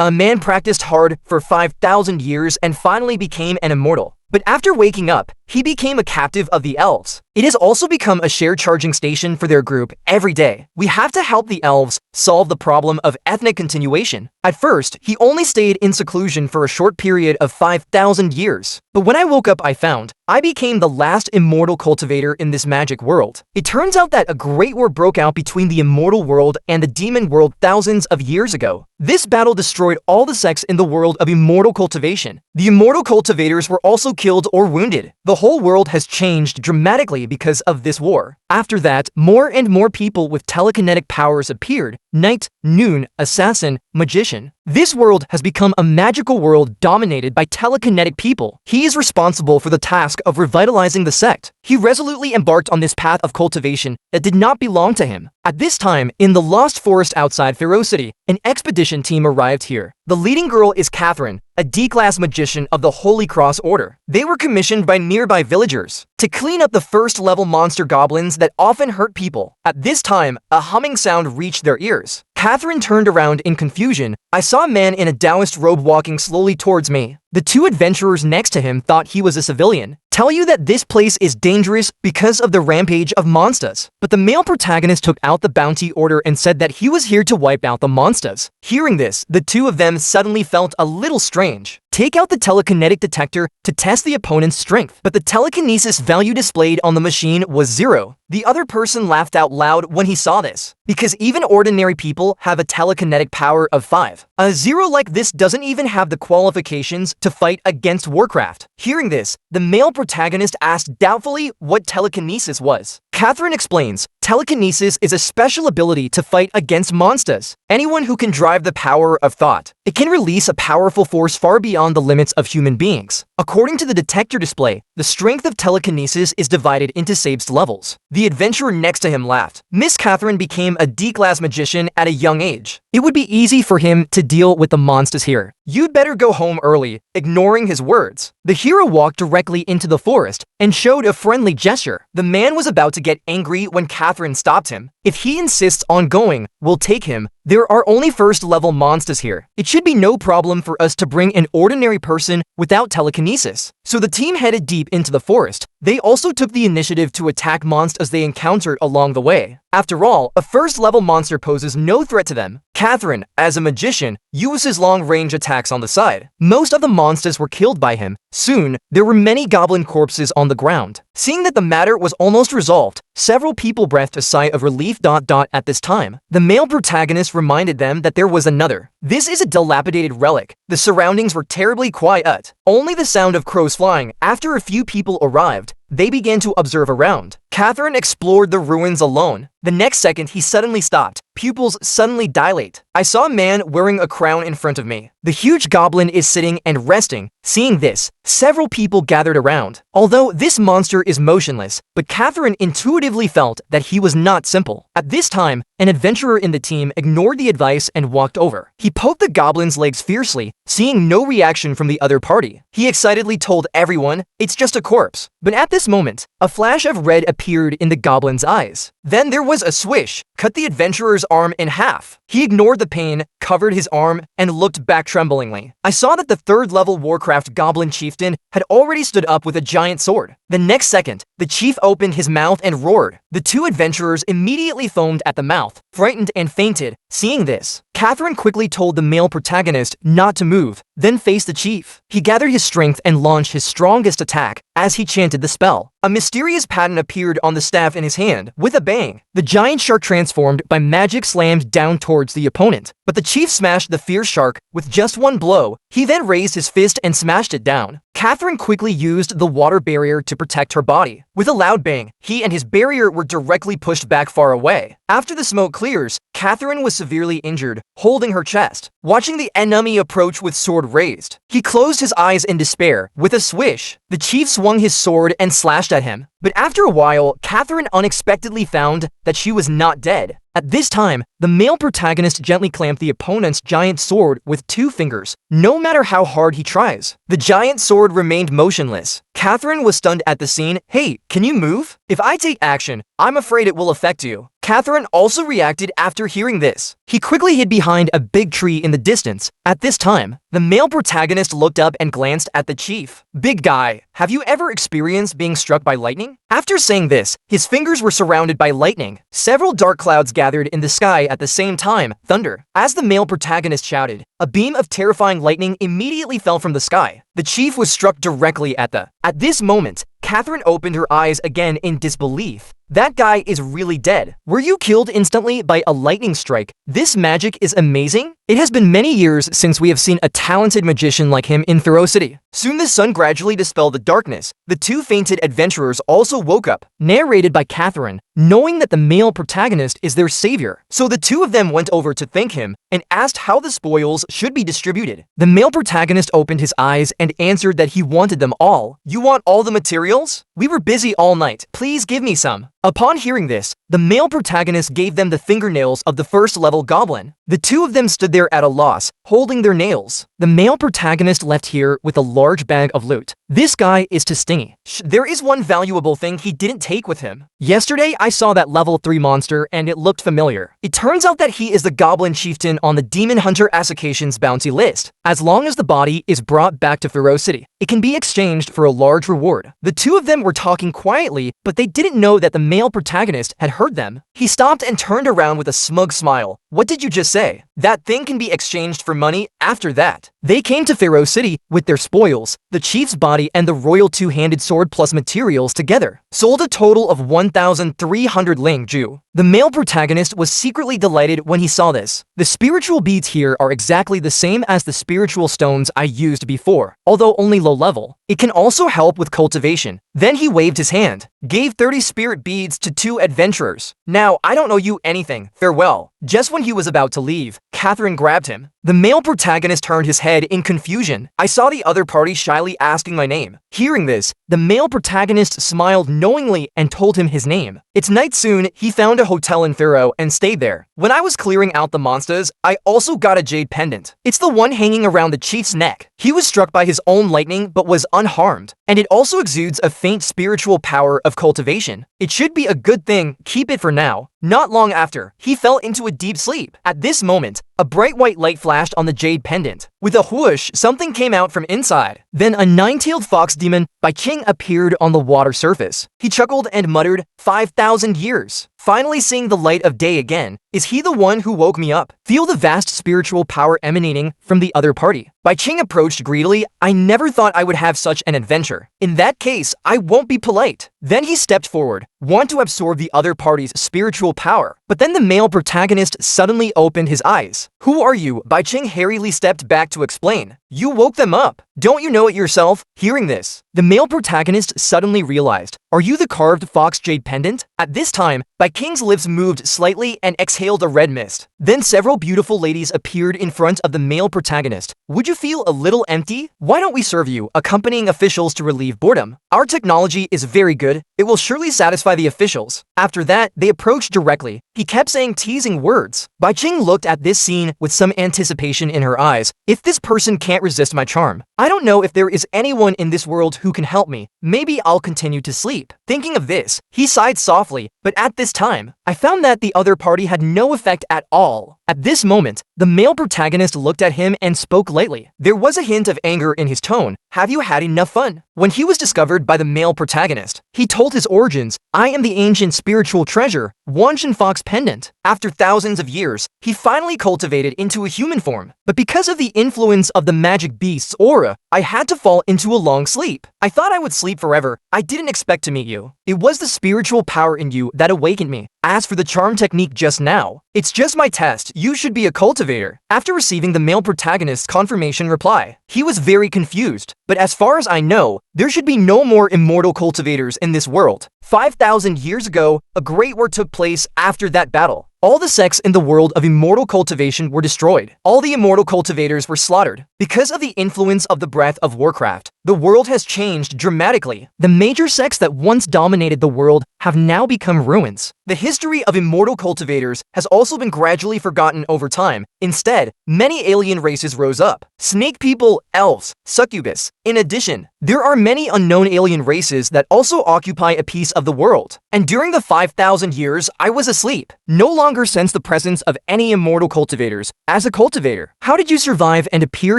A man practiced hard for 5,000 years and finally became an immortal. But after waking up, he became a captive of the elves. It has also become a shared charging station for their group every day. We have to help the elves solve the problem of ethnic continuation. At first, he only stayed in seclusion for a short period of 5,000 years. But when I woke up, I found I became the last immortal cultivator in this magic world. It turns out that a great war broke out between the immortal world and the demon world thousands of years ago. This battle destroyed all the sects in the world of immortal cultivation. The immortal cultivators were also killed or wounded. The whole world has changed dramatically because of this war. After that, more and more people with telekinetic powers appeared: knight, noon, assassin, magician. This world has become a magical world dominated by telekinetic people. He is responsible for the task of revitalizing the sect. He resolutely embarked on this path of cultivation that did not belong to him. At this time, in the lost forest outside Ferocity, an expedition team arrived here. The leading girl is Catherine, a D-class magician of the Holy Cross Order. They were commissioned by nearby villagers to clean up the first-level monster goblins that often hurt people. At this time, a humming sound reached their ears. Catherine turned around in confusion. I saw a man in a Taoist robe walking slowly towards me. The two adventurers next to him thought he was a civilian. Tell you that this place is dangerous because of the rampage of monsters. But the male protagonist took out the bounty order and said that he was here to wipe out the monsters. Hearing this, the two of them suddenly felt a little strange. Take out the telekinetic detector to test the opponent's strength, but the telekinesis value displayed on the machine was 0. The other person laughed out loud when he saw this, because even ordinary people have a telekinetic power of 5. A 0 like this doesn't even have the qualifications to fight against Warcraft. Hearing this, the male protagonist asked doubtfully what telekinesis was. Catherine explains, telekinesis is a special ability to fight against monsters. Anyone who can drive the power of thought. It can release a powerful force far beyond the limits of human beings. According to the detector display, the strength of telekinesis is divided into saved levels. The adventurer next to him laughed. Miss Catherine became a D-class magician at a young age. It would be easy for him to deal with the monsters here. You'd better go home early, ignoring his words. The hero walked directly into the forest and showed a friendly gesture. The man was about to get angry when Catherine stopped him. If he insists on going, we'll take him. There are only first-level monsters here. It should be no problem for us to bring an ordinary person without telekinesis. So the team headed deep into the forest. They also took the initiative to attack monsters they encountered along the way. After all, a first-level monster poses no threat to them. Catherine, as a magician, uses long-range attacks on the side. Most of the monsters were killed by him. Soon, there were many goblin corpses on the ground. Seeing that the matter was almost resolved, several people breathed a sigh of relief. At this time, the male protagonist reminded them that there was another. This is a dilapidated relic. The surroundings were terribly quiet. Only the sound of crows flying. After a few people arrived, they began to observe around. Catherine explored the ruins alone. The next second, he suddenly stopped. Pupils suddenly dilate. I saw a man wearing a crown in front of me. The huge goblin is sitting and resting. Seeing this, several people gathered around. Although this monster is motionless, but Catherine intuitively felt that he was not simple. At this time, an adventurer in the team ignored the advice and walked over. He poked the goblin's legs fiercely, seeing no reaction from the other party. He excitedly told everyone, "It's just a corpse." But at this moment, a flash of red appeared in the goblin's eyes. Then there was a swish, cut the adventurer's arm in half. He ignored the pain, covered his arm, and looked back tremblingly. I saw that the third-level Warcraft goblin chieftain had already stood up with a giant sword. The next second, the chief opened his mouth and roared. The two adventurers immediately foamed at the mouth, frightened and fainted. Seeing this, Catherine quickly told the male protagonist not to move, then faced the chief. He gathered his strength and launched his strongest attack as he chanted the spell. A mysterious pattern appeared on the staff in his hand. With a bang, the giant shark transformed by magic slammed down towards the opponent. But the chief smashed the fierce shark with just one blow. He then raised his fist and smashed it down. Catherine quickly used the water barrier to protect her body. With a loud bang, he and his barrier were directly pushed back far away. After the smoke clears, Catherine was severely injured, holding her chest, watching the enemy approach with sword raised. He closed his eyes in despair. With a swish, the chief swung his sword and slashed at him. But after a while, Catherine unexpectedly found that she was not dead. At this time, the male protagonist gently clamped the opponent's giant sword with 2 fingers, no matter how hard he tries. The giant sword remained motionless. Catherine was stunned at the scene. "Hey, can you move? If I take action, I'm afraid it will affect you." Catherine also reacted after hearing this. He quickly hid behind a big tree in the distance. At this time, the male protagonist looked up and glanced at the chief. Big guy, have you ever experienced being struck by lightning? After saying this, his fingers were surrounded by lightning. Several dark clouds gathered in the sky at the same time, thunder. As the male protagonist shouted, a beam of terrifying lightning immediately fell from the sky. The chief was struck directly at this moment, Catherine opened her eyes again in disbelief. That guy is really dead. Were you killed instantly by a lightning strike? This magic is amazing. It has been many years since we have seen a talented magician like him in Thero City. Soon the sun gradually dispelled the darkness. The two fainted adventurers also woke up, narrated by Catherine, knowing that the male protagonist is their savior. So the two of them went over to thank him and asked how the spoils should be distributed. The male protagonist opened his eyes and answered that he wanted them all. You want all the materials? We were busy all night. Please give me some. Upon hearing this, the male protagonist gave them the fingernails of the first-level goblin. The two of them stood there at a loss, holding their nails. The male protagonist left here with a large bag of loot. This guy is too stingy. There is one valuable thing he didn't take with him. Yesterday, I saw that level 3 monster and it looked familiar. It turns out that he is the goblin chieftain on the Demon Hunter Association's bounty list. As long as the body is brought back to Thero City, it can be exchanged for a large reward. The two of them were talking quietly, but they didn't know that the male protagonist had heard them. He stopped and turned around with a smug smile. What did you just say? That thing can be exchanged for money after that. They came to Thero City with their spoils, the chief's body and the royal two-handed sword plus materials together. Sold a total of 1,300 ling ju. The male protagonist was secretly delighted when he saw this. The spiritual beads here are exactly the same as the spiritual stones I used before, although only low level. It can also help with cultivation. Then he waved his hand, gave 30 spirit beads to two adventurers. Now, I don't know you anything. Farewell. Just when he was about to leave, Catherine grabbed him. The male protagonist turned his head in confusion. I saw the other party shyly asking my name. Hearing this, the male protagonist smiled knowingly and told him his name. It's night soon, he found a hotel in Thero and stayed there. When I was clearing out the monsters, I also got a jade pendant. It's the one hanging around the chief's neck. He was struck by his own lightning but was unharmed, and it also exudes a faint spiritual power of cultivation. It should be a good thing, keep it for now. Not long after, he fell into a deep sleep. At this moment, a bright white light flashed on the jade pendant. With a whoosh, something came out from inside. Then a nine-tailed fox demon by Qing appeared on the water surface. He chuckled and muttered, 5,000 years. Finally seeing the light of day again, is he the one who woke me up? Feel the vast spiritual power emanating from the other party. Bai Qing approached greedily. I never thought I would have such an adventure. In that case, I won't be polite. Then he stepped forward, want to absorb the other party's spiritual power. But then the male protagonist suddenly opened his eyes. Who are you? Bai Qing hurriedly stepped back to explain. You woke them up. Don't you know it yourself? Hearing this, the male protagonist suddenly realized, are you the carved fox jade pendant? At this time, Bai Qing's lips moved slightly and exhaled a red mist. Then several beautiful ladies appeared in front of the male protagonist. Would you feel a little empty? Why don't we serve you, accompanying officials to relieve boredom? Our technology is very good. It will surely satisfy the officials. After that, they approached directly. He kept saying teasing words. Bai Qing looked at this scene with some anticipation in her eyes. If this person can't resist my charm, I don't know if there is anyone in this world who can help me. Maybe I'll continue to sleep. Thinking of this, he sighed softly, but at this time, I found that the other party had no effect at all. At this moment, the male protagonist looked at him and spoke lightly. There was a hint of anger in his tone. Have you had enough fun? When he was discovered by the male protagonist, he told his origins. I am the ancient spiritual treasure, Wanshan Fox Pendant. After thousands of years, he finally cultivated into a human form. But because of the influence of the magic beast's aura, I had to fall into a long sleep. I thought I would sleep forever. I didn't expect to meet you. It was the spiritual power in you that awakened me. As for the charm technique just now, it's just my test. You should be a cultivator. After receiving the male protagonist's confirmation reply, he was very confused. But as far as I know, there should be no more immortal cultivators in this world. 5,000 years ago, a great war took place after that battle. All the sects in the world of immortal cultivation were destroyed. All the immortal cultivators were slaughtered. Because of the influence of the breath of Warcraft, the world has changed dramatically. The major sects that once dominated the world have now become ruins. The history of immortal cultivators has also been gradually forgotten over time. Instead, many alien races rose up. Snake people, elves, succubus. In addition, There are many unknown alien races that also occupy a piece of the world. And during the 5,000 years, I was asleep. No longer sense the presence of any immortal cultivators. As a cultivator, how did you survive and appear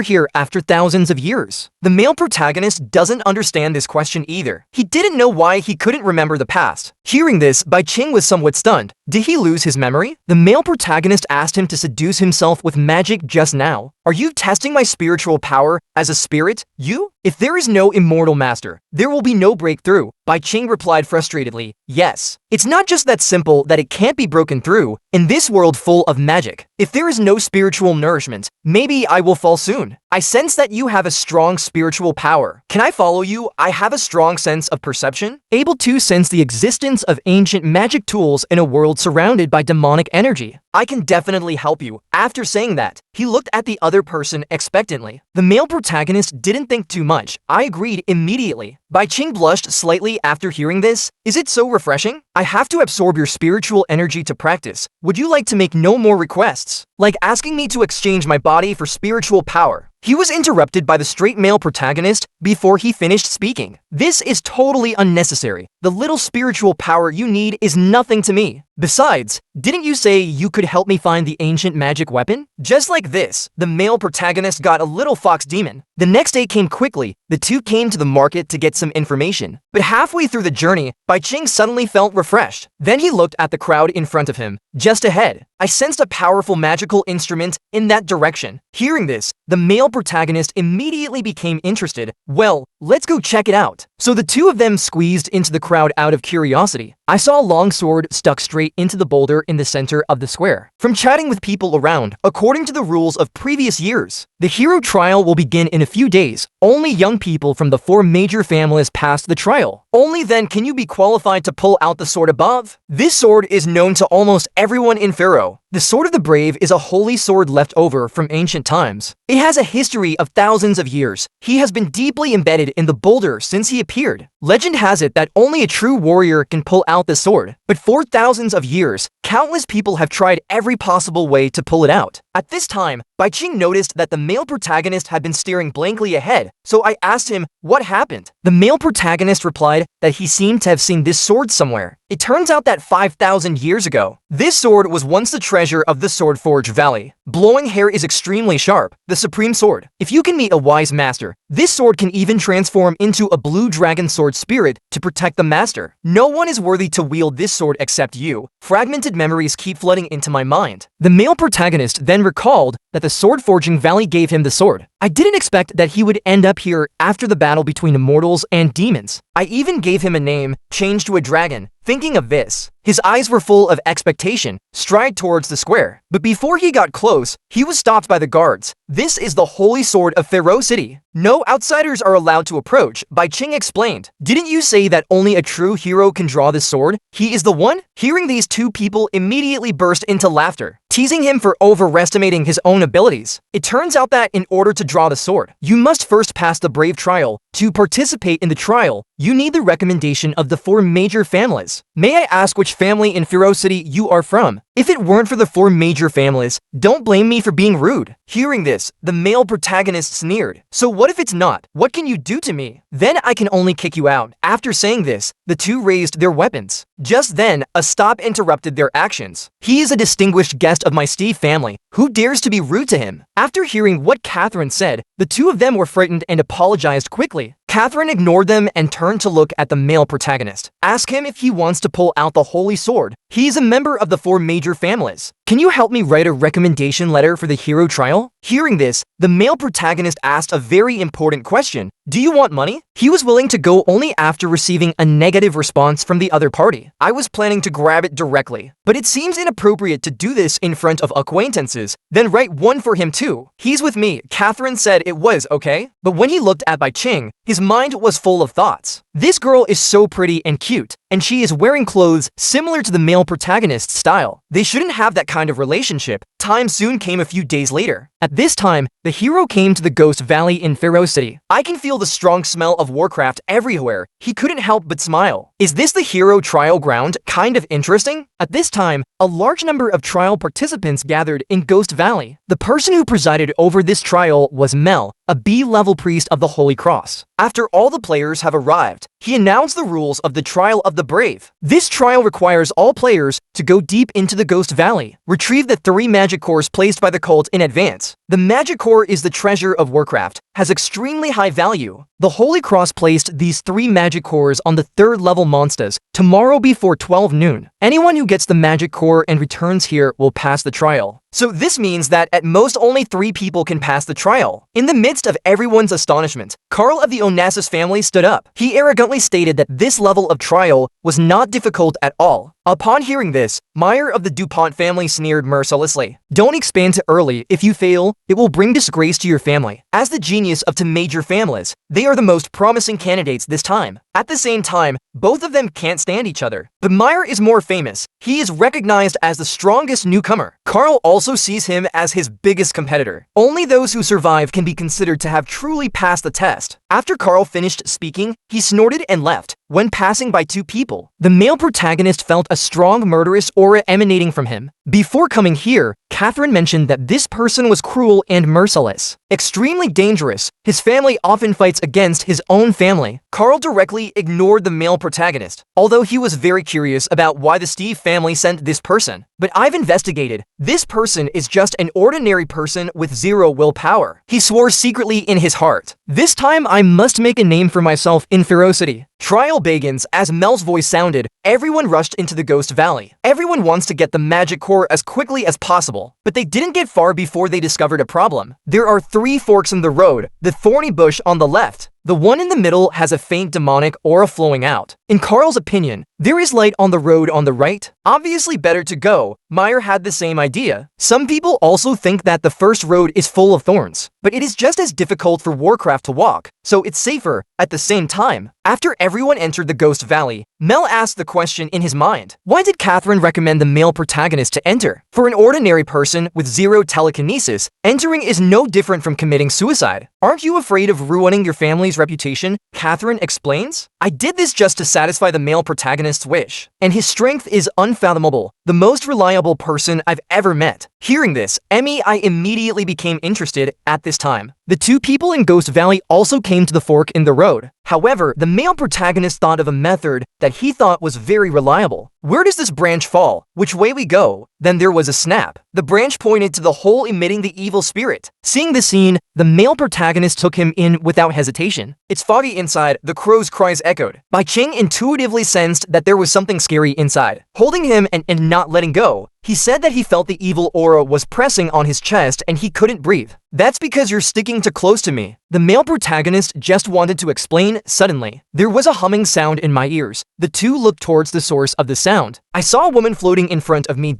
here after thousands of years? The male protagonist doesn't understand this question either. He didn't know why he couldn't remember the past. Hearing this, Bai Qing was somewhat stunned. Did he lose his memory? The male protagonist asked him to seduce himself with magic just now. Are you testing my spiritual power as a spirit? You? If there is no immortal master, there will be no breakthrough. Bai Qing replied frustratedly, yes. It's not just that simple that it can't be broken through. In this world full of magic, if there is no spiritual nourishment, maybe I will fall soon. I sense that you have a strong spiritual power. Can I follow you? I have a strong sense of perception, able to sense the existence of ancient magic tools in a world surrounded by demonic energy. I can definitely help you. After saying that, he looked at the other person expectantly. The male protagonist didn't think too much. I agreed immediately. Bai Qing blushed slightly after hearing this. Is it so refreshing? I have to absorb your spiritual energy to practice. Would you like to make no more requests? Like asking me to exchange my body for spiritual power. He was interrupted by the straight male protagonist before he finished speaking. This is totally unnecessary. The little spiritual power you need is nothing to me. Besides, didn't you say you could help me find the ancient magic weapon? Just like this, the male protagonist got a little fox demon. The next day came quickly. The two came to the market to get some information. But halfway through the journey, Bai Qing suddenly felt refreshed. Then he looked at the crowd in front of him. Just ahead, I sensed a powerful magical instrument in that direction. Hearing this, the male protagonist immediately became interested. Well, let's go check it out. So the two of them squeezed into the crowd out of curiosity. I saw a long sword stuck straight into the boulder in the center of the square. From chatting with people around, according to the rules of previous years, the hero trial will begin in a few days. Only young people from the 4 major families pass the trial. Only then can you be qualified to pull out the sword above. This sword is known to almost everyone in Pharaoh. The Sword of the Brave is a holy sword left over from ancient times. It has a history of thousands of years. He has been deeply embedded in the boulder since he appeared. Legend has it that only a true warrior can pull out the sword. But for thousands of years, countless people have tried every possible way to pull it out. At this time, Bai Qing noticed that the male protagonist had been staring blankly ahead, so I asked him what happened. The male protagonist replied that he seemed to have seen this sword somewhere. It turns out that 5,000 years ago, this sword was once the treasure of the Swordforge Valley. Blowing hair is extremely sharp, the supreme sword. If you can meet a wise master, this sword can even transform into a blue dragon sword spirit to protect the master. No one is worthy to wield this sword except you. Fragmented memories keep flooding into my mind. The male protagonist then recalled that the Sword Forging Valley gave him the sword. I didn't expect that he would end up here after the battle between immortals and demons. I even gave him a name, changed to a dragon. Thinking of this, his eyes were full of expectation, stride towards the square. But before he got close, he was stopped by the guards. This is the holy sword of Pharaoh City. No outsiders are allowed to approach, Bai Qing explained. Didn't you say that only a true hero can draw this sword? He is the one? Hearing these two people immediately burst into laughter, teasing him for overestimating his own abilities. It turns out that in order to draw the sword, you must first pass the brave trial. To participate in the trial, you need the recommendation of the 4 major families. May I ask which family in Pharaoh City you are from? If it weren't for the 4 major families, don't blame me for being rude. Hearing this, the male protagonist sneered. So what if it's not? What can you do to me? Then I can only kick you out. After saying this, the two raised their weapons. Just then, a stop interrupted their actions. He is a distinguished guest of my Steve family. Who dares to be rude to him? After hearing what Catherine said, the two of them were frightened and apologized quickly. Catherine ignored them and turned to look at the male protagonist. Ask him if he wants to pull out the holy sword. He is a member of the 4 major families. Can you help me write a recommendation letter for the hero trial? Hearing this, the male protagonist asked a very important question. Do you want money? He was willing to go only after receiving a negative response from the other party. I was planning to grab it directly, but it seems inappropriate to do this in front of acquaintances. Then write one for him too. He's with me. Catherine said it was okay, but when he looked at Bai Qing, his mind was full of thoughts. This girl is so pretty and cute, and she is wearing clothes similar to the male protagonist's style. They shouldn't have that kind of relationship. Time soon came a few days later. At this time, the hero came to the Ghost Valley in Pharaoh City. I can feel the strong smell of Warcraft everywhere. He couldn't help but smile. Is this the hero trial ground? Kind of interesting? At this time, a large number of trial participants gathered in Ghost Valley. The person who presided over this trial was Mel, a B-level priest of the Holy Cross. After all the players have arrived, he announced the rules of the Trial of the Brave. This trial requires all players to go deep into the Ghost Valley, retrieve the 3 magic cores placed by the cult in advance. The magic core is the treasure of Warcraft, has extremely high value. The Holy Cross placed these 3 magic cores on the 3rd level monsters tomorrow before 12 noon. Anyone who gets the magic core and returns here will pass the trial. So this means that at most only 3 people can pass the trial. In the midst of everyone's astonishment, Carl of the Onassis family stood up. He arrogantly stated that this level of trial was not difficult at all. Upon hearing this, Meyer of the DuPont family sneered mercilessly. Don't expand too early. If you fail, it will bring disgrace to your family. As the genius of 2 major families, they are the most promising candidates this time. At the same time, both of them can't stand each other. But Meyer is more famous. He is recognized as the strongest newcomer. Carl also sees him as his biggest competitor. Only those who survive can be considered to have truly passed the test. After Carl finished speaking, he snorted and left. When passing by 2 people, the male protagonist felt a strong murderous aura emanating from him. Before coming here, Catherine mentioned that this person was cruel and merciless, extremely dangerous. His family often fights against his own family. Carl directly ignored the male protagonist, although he was very curious about why the Steve family sent this person. But I've investigated. This person is just an ordinary person with 0 willpower. He swore secretly in his heart. This time I must make a name for myself in ferocity. Trial begins. As Mel's voice sounded, everyone rushed into the Ghost Valley. Everyone wants to get the magic core as quickly as possible, but they didn't get far before they discovered a problem. There are 3 forks in the road, the thorny bush on the left. The one in the middle has a faint demonic aura flowing out. In Carl's opinion, there is light on the road on the right. Obviously better to go. Meyer had the same idea. Some people also think that the first road is full of thorns, but it is just as difficult for Warcraft to walk, so it's safer. At the same time, after everyone entered the Ghost Valley, Mel asked the question in his mind. Why did Catherine recommend the male protagonist to enter? For an ordinary person with 0 telekinesis, entering is no different from committing suicide. Aren't you afraid of ruining your family's reputation? Catherine explains. I did this just to satisfy the male protagonist's wish, and his strength is unfathomable, the most reliable person I've ever met. Hearing this, I immediately became interested at this time. The 2 people in Ghost Valley also came to the fork in the road. However, the male protagonist thought of a method that he thought was very reliable. Where does this branch fall? Which way we go? Then there was a snap. The branch pointed to the hole emitting the evil spirit. Seeing the scene, the male protagonist took him in without hesitation. It's foggy inside, the crow's cries echoed. Bai Ching intuitively sensed that there was something scary inside. Holding him and not letting go, he said that he felt the evil aura was pressing on his chest and he couldn't breathe. That's because you're sticking too close to me. The male protagonist just wanted to explain. Suddenly, there was a humming sound in my ears. The 2 looked towards the source of the sound. I saw a woman floating in front of me.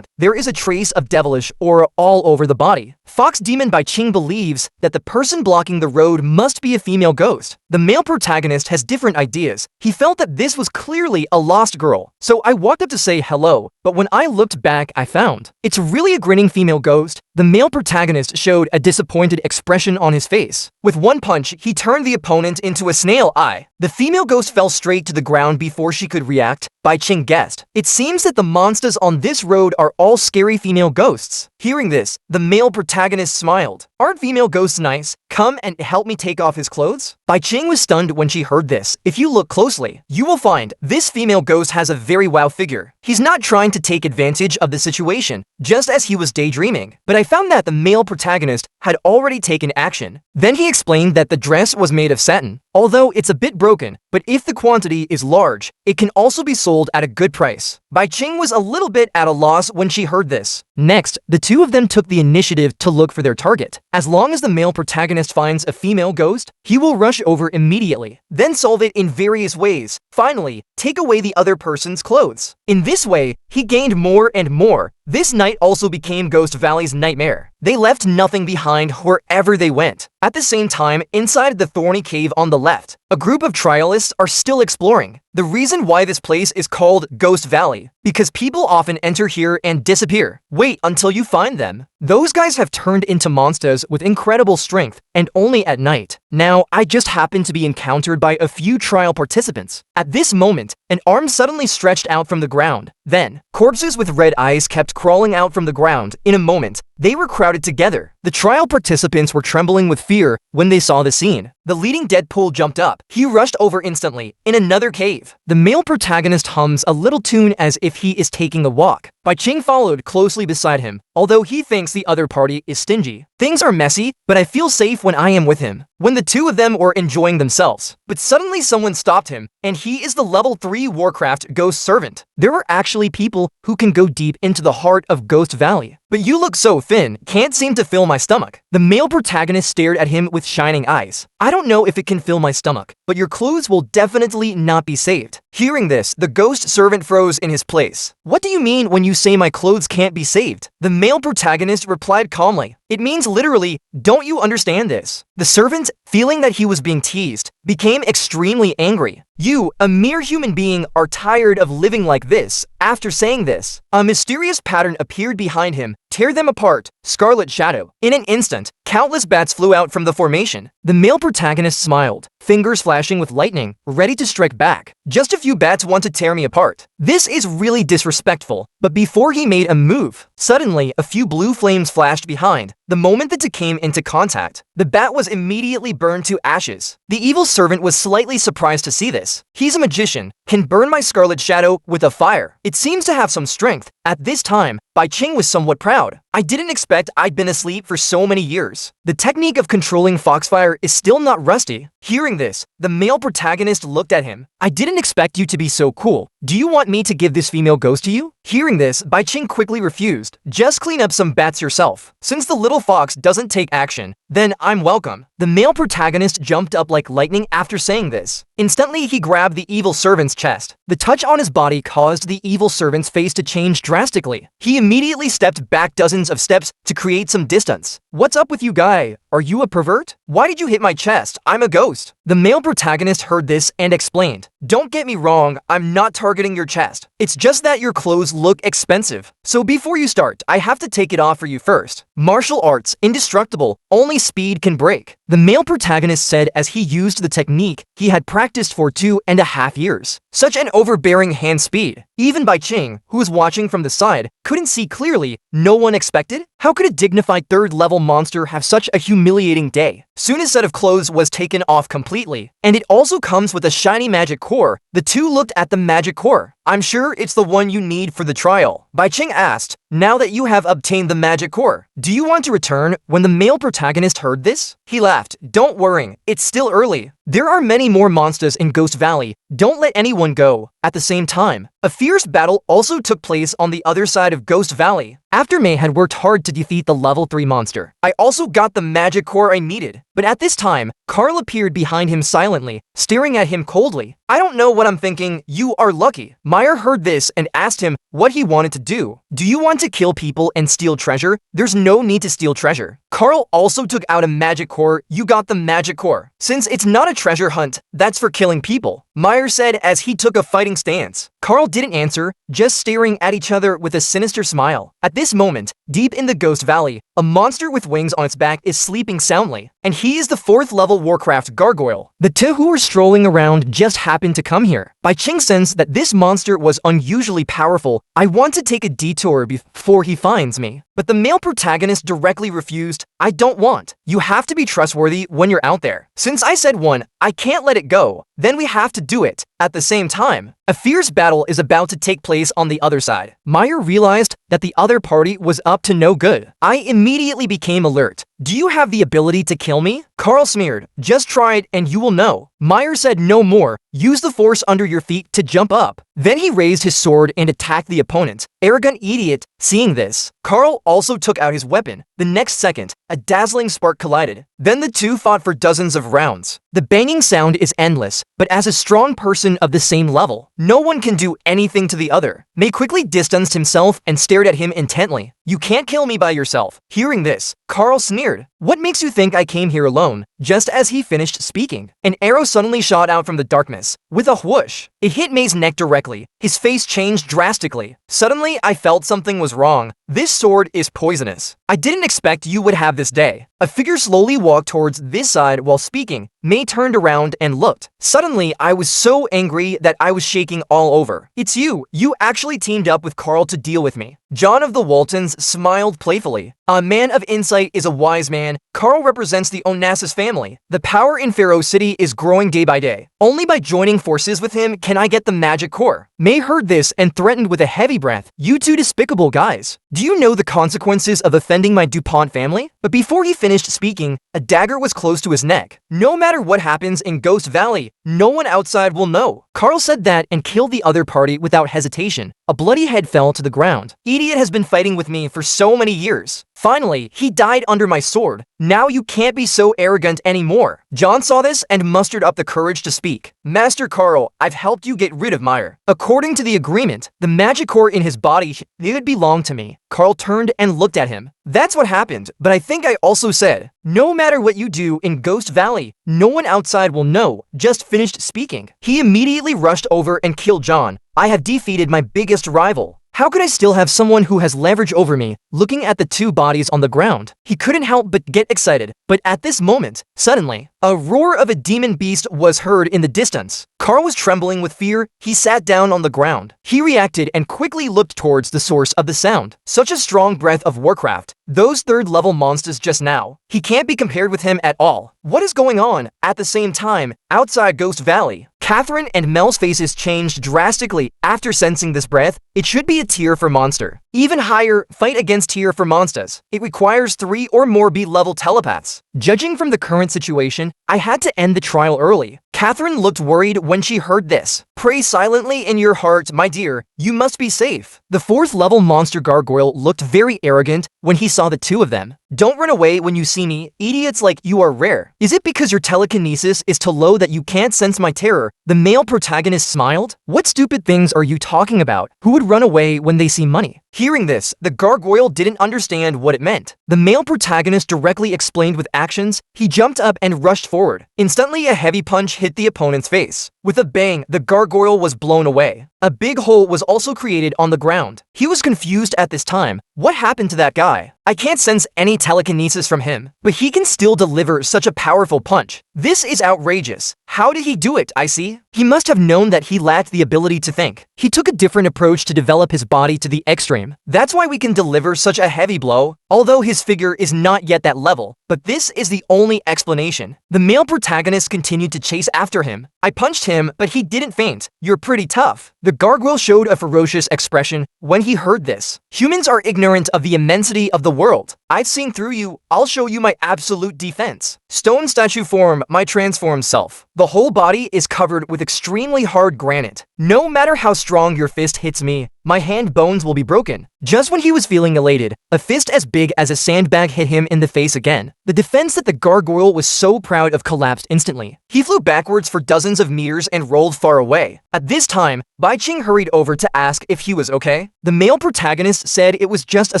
There is a trace of devilish aura all over the body. Fox Demon Bai Ching believes that the person blocking the road must be a female ghost. The male protagonist has different ideas. He felt that this was clearly a lost girl. So I walked up to say hello, but when I looked back, I found it's really a grinning female ghost. The male protagonist showed a disappointed expression on his face. With one punch, he turned the opponent into a snail eye. The female ghost fell straight to the ground before she could react. Bai Ching guessed. It seems that the monsters on this road are all scary female ghosts. Hearing this, the male protagonist smiled. Aren't female ghosts nice? Come and help me take off his clothes? Bai Ching was stunned when she heard this. If you look closely, you will find this female ghost has a very wow figure. He's not trying to take advantage of the situation, just as he was daydreaming. But I found that the male protagonist had already taken action. Then he explained that the dress was made of satin. Although it's a bit broken, but if the quantity is large, it can also be sold at a good price. Bai Ching was a little bit at a loss when she heard this. Next, the 2 of them took the initiative to look for their target. As long as the male protagonist finds a female ghost, he will rush over immediately, then solve it in various ways. Finally, take away the other person's clothes. In this way, he gained more and more This night also became Ghost Valley's nightmare. They left nothing behind wherever they went. At the same time, inside the thorny cave on the left, a group of trialists are still exploring. The reason why this place is called Ghost Valley, because people often enter here and disappear. Wait until you find them. Those guys have turned into monsters with incredible strength, and only at night. Now, I just happened to be encountered by a few trial participants. At this moment, an arm suddenly stretched out from the ground. Then, corpses with red eyes kept crawling out from the ground. In a moment, they were crowded together. The trial participants were trembling with fear when they saw the scene. The leading Deadpool jumped up. He rushed over instantly. In another cave, the male protagonist hums a little tune as if he is taking a walk. Bai Qing followed closely beside him, although he thinks the other party is stingy. Things are messy, but I feel safe when I am with him. When the two of them were enjoying themselves, but suddenly someone stopped him, and he is the level 3 Warcraft Ghost Servant. There are actually people who can go deep into the heart of Ghost Valley. But you look so thin, can't seem to fill my stomach. The male protagonist stared at him with shining eyes. I don't know if it can fill my stomach, but your clothes will definitely not be saved. Hearing this, the ghost servant froze in his place. What do you mean when you say my clothes can't be saved? The male protagonist replied calmly. It means literally, don't you understand this? The servant, feeling that he was being teased, became extremely angry. You, a mere human being, are tired of living like this. After saying this, a mysterious pattern appeared behind him. Tear them apart, Scarlet Shadow. In an instant, countless bats flew out from the formation. The male protagonist smiled, fingers flashing with lightning, ready to strike back. Just a few bats want to tear me apart. This is really disrespectful. But before he made a move, suddenly a few blue flames flashed behind. The moment the two came into contact, the bat was immediately burned to ashes. The evil servant was slightly surprised to see this. He's a magician, can burn my Scarlet Shadow with a fire. It seems to have some strength. At this time, Bai Qing was somewhat proud. I didn't expect I'd been asleep for so many years. The technique of controlling foxfire is still not rusty. Hearing this, the male protagonist looked at him. I didn't expect you to be so cool. Do you want me to give this female ghost to you? Hearing this, Bai Qing quickly refused. Just clean up some bats yourself. Since the little fox doesn't take action, then I'm welcome. The male protagonist jumped up like lightning after saying this. Instantly, he grabbed the evil servant's chest. The touch on his body caused the evil servant's face to change drastically. He immediately stepped back dozens of steps to create some distance. What's up with you, guy? Are you a pervert? Why did you hit my chest? I'm a ghost. The male protagonist heard this and explained. Don't get me wrong, I'm not targeting your chest. It's just that your clothes look expensive. So before you start, I have to take it off for you first. Martial arts, indestructible, only speed can break. The male protagonist said as he used the technique he had practiced for 2.5 years. Such an overbearing hand speed. Even Bai Qing, who was watching from the side, couldn't see clearly. No one expected? How could a dignified third-level monster have such a humiliating day? Soon his set of clothes was taken off completely, and it also comes with a shiny magic core. The two looked at the magic core. I'm sure it's the one you need for the trial. Bai Qing asked, now that you have obtained the magic core, do you want to return? When the male protagonist heard this, he laughed. Don't worry, it's still early. There are many more monsters in Ghost Valley. Don't let anyone go. At the same time, a fierce battle also took place on the other side of Ghost Valley. After May had worked hard to defeat the level 3 monster, I also got the magic core I needed. But at this time, Carl appeared behind him silently, staring at him coldly. I don't know what I'm thinking, you are lucky. Meyer heard this and asked him what he wanted to do. Do you want to kill people and steal treasure? There's no need to steal treasure. Carl also took out a magic core. You got the magic core. Since it's not a treasure hunt, that's for killing people, Meyer said as he took a fighting stance. Carl didn't answer, just staring at each other with a sinister smile. At this moment, deep in the Ghost Valley, a monster with wings on its back is sleeping soundly, and he is the 4th level Warcraft gargoyle. The two who were strolling around just happened to come here. Bai Qing sensed that this monster was unusually powerful. I want to take a detour before he finds me. But the male protagonist directly refused. I don't want. You have to be trustworthy when you're out there. Since I said one, I can't let it go. Then we have to do it. At the same time, a fierce battle is about to take place on the other side. Meyer realized that the other party was up to no good. I immediately became alert. Do you have the ability to kill me? Carl sneered. Just try it and you will know. Meyer said no more. Use the force under your feet to jump up. Then he raised his sword and attacked the opponent. Arrogant idiot. Seeing this, Carl also took out his weapon. The next second, a dazzling spark collided. Then the two fought for dozens of rounds. The banging sound is endless, but as a strong person of the same level, no one can do anything to the other. May quickly distanced himself and stared at him intently. You can't kill me by yourself. Hearing this, Carl sneered. What makes you think I came here alone? Just as he finished speaking, an arrow suddenly shot out from the darkness. With a whoosh, it hit May's neck directly. His face changed drastically. Suddenly, I felt something was wrong. This sword is poisonous. I didn't expect you would have this day. A figure slowly walked towards this side while speaking. May turned around and looked. Suddenly, I was so angry that I was shaking all over. It's you. You actually teamed up with Carl to deal with me. John of the Waltons smiled playfully. A man of insight is a wise man. Carl represents the Onassis family. The power in Pharaoh City is growing day by day. Only by joining forces with him can I get the magic core. May heard this and threatened with a heavy breath. You two despicable guys. Do you know the consequences of offending my DuPont family? But before he finished speaking, a dagger was close to his neck. No matter what happens in Ghost Valley, no one outside will know. Carl said that and killed the other party without hesitation. A bloody head fell to the ground. Idiot has been fighting with me for so many years. Finally, he died under my sword. Now you can't be so arrogant anymore. John saw this and mustered up the courage to speak. Master Carl, I've helped you get rid of Meyer. According to the agreement, the magic core in his body would belong to me. Carl turned and looked at him. That's what happened, but I think I also said, no matter what you do in Ghost Valley, no one outside will know. Just finished speaking. He immediately rushed over and killed John. I have defeated my biggest rival. How could I still have someone who has leverage over me? Looking at the two bodies on the ground, he couldn't help but get excited. But at this moment, suddenly, a roar of a demon beast was heard in the distance. Carl was trembling with fear. He sat down on the ground. He reacted and quickly looked towards the source of the sound. Such a strong breath of Warcraft. Those third-level monsters just now. He can't be compared with him at all. What is going on? At the same time, outside Ghost Valley, Catherine and Mel's faces changed drastically after sensing this breath. It should be a tier for monster. Even higher, fight against tier for monsters. It requires 3 or more B-level telepaths. Judging from the current situation, I had to end the trial early. Catherine looked worried when she heard this. Pray silently in your heart, my dear. You must be safe. The 4th-level monster gargoyle looked very arrogant when he saw the two of them. Don't run away when you see me. Idiots like you are rare. Is it because your telekinesis is too low that you can't sense my terror? The male protagonist smiled. What stupid things are you talking about? Who would run away when they see money? Hearing this, the gargoyle didn't understand what it meant. The male protagonist directly explained with actions. He jumped up and rushed forward. Instantly, a heavy punch hit the opponent's face. With a bang, the gargoyle was blown away. A big hole was also created on the ground. He was confused at this time. What happened to that guy? I can't sense any telekinesis from him, but he can still deliver such a powerful punch. This is outrageous. How did he do it, I see? He must have known that he lacked the ability to think. He took a different approach to develop his body to the extreme. That's why we can deliver such a heavy blow, although his figure is not yet that level. But this is the only explanation. The male protagonist continued to chase after him. I punched him, but he didn't faint. You're pretty tough. The gargoyle showed a ferocious expression when he heard this. Humans are ignorant of the immensity of the world. I've seen through you. I'll show you my absolute defense. Stone statue form, my transformed self. The whole body is covered with extremely hard granite. No matter how strong your fist hits me, my hand bones will be broken. Just when he was feeling elated, a fist as big as a sandbag hit him in the face again. The defense that the gargoyle was so proud of collapsed instantly. He flew backwards for dozens of meters and rolled far away. At this time, Bai Qing hurried over to ask if he was okay. The male protagonist said it was just a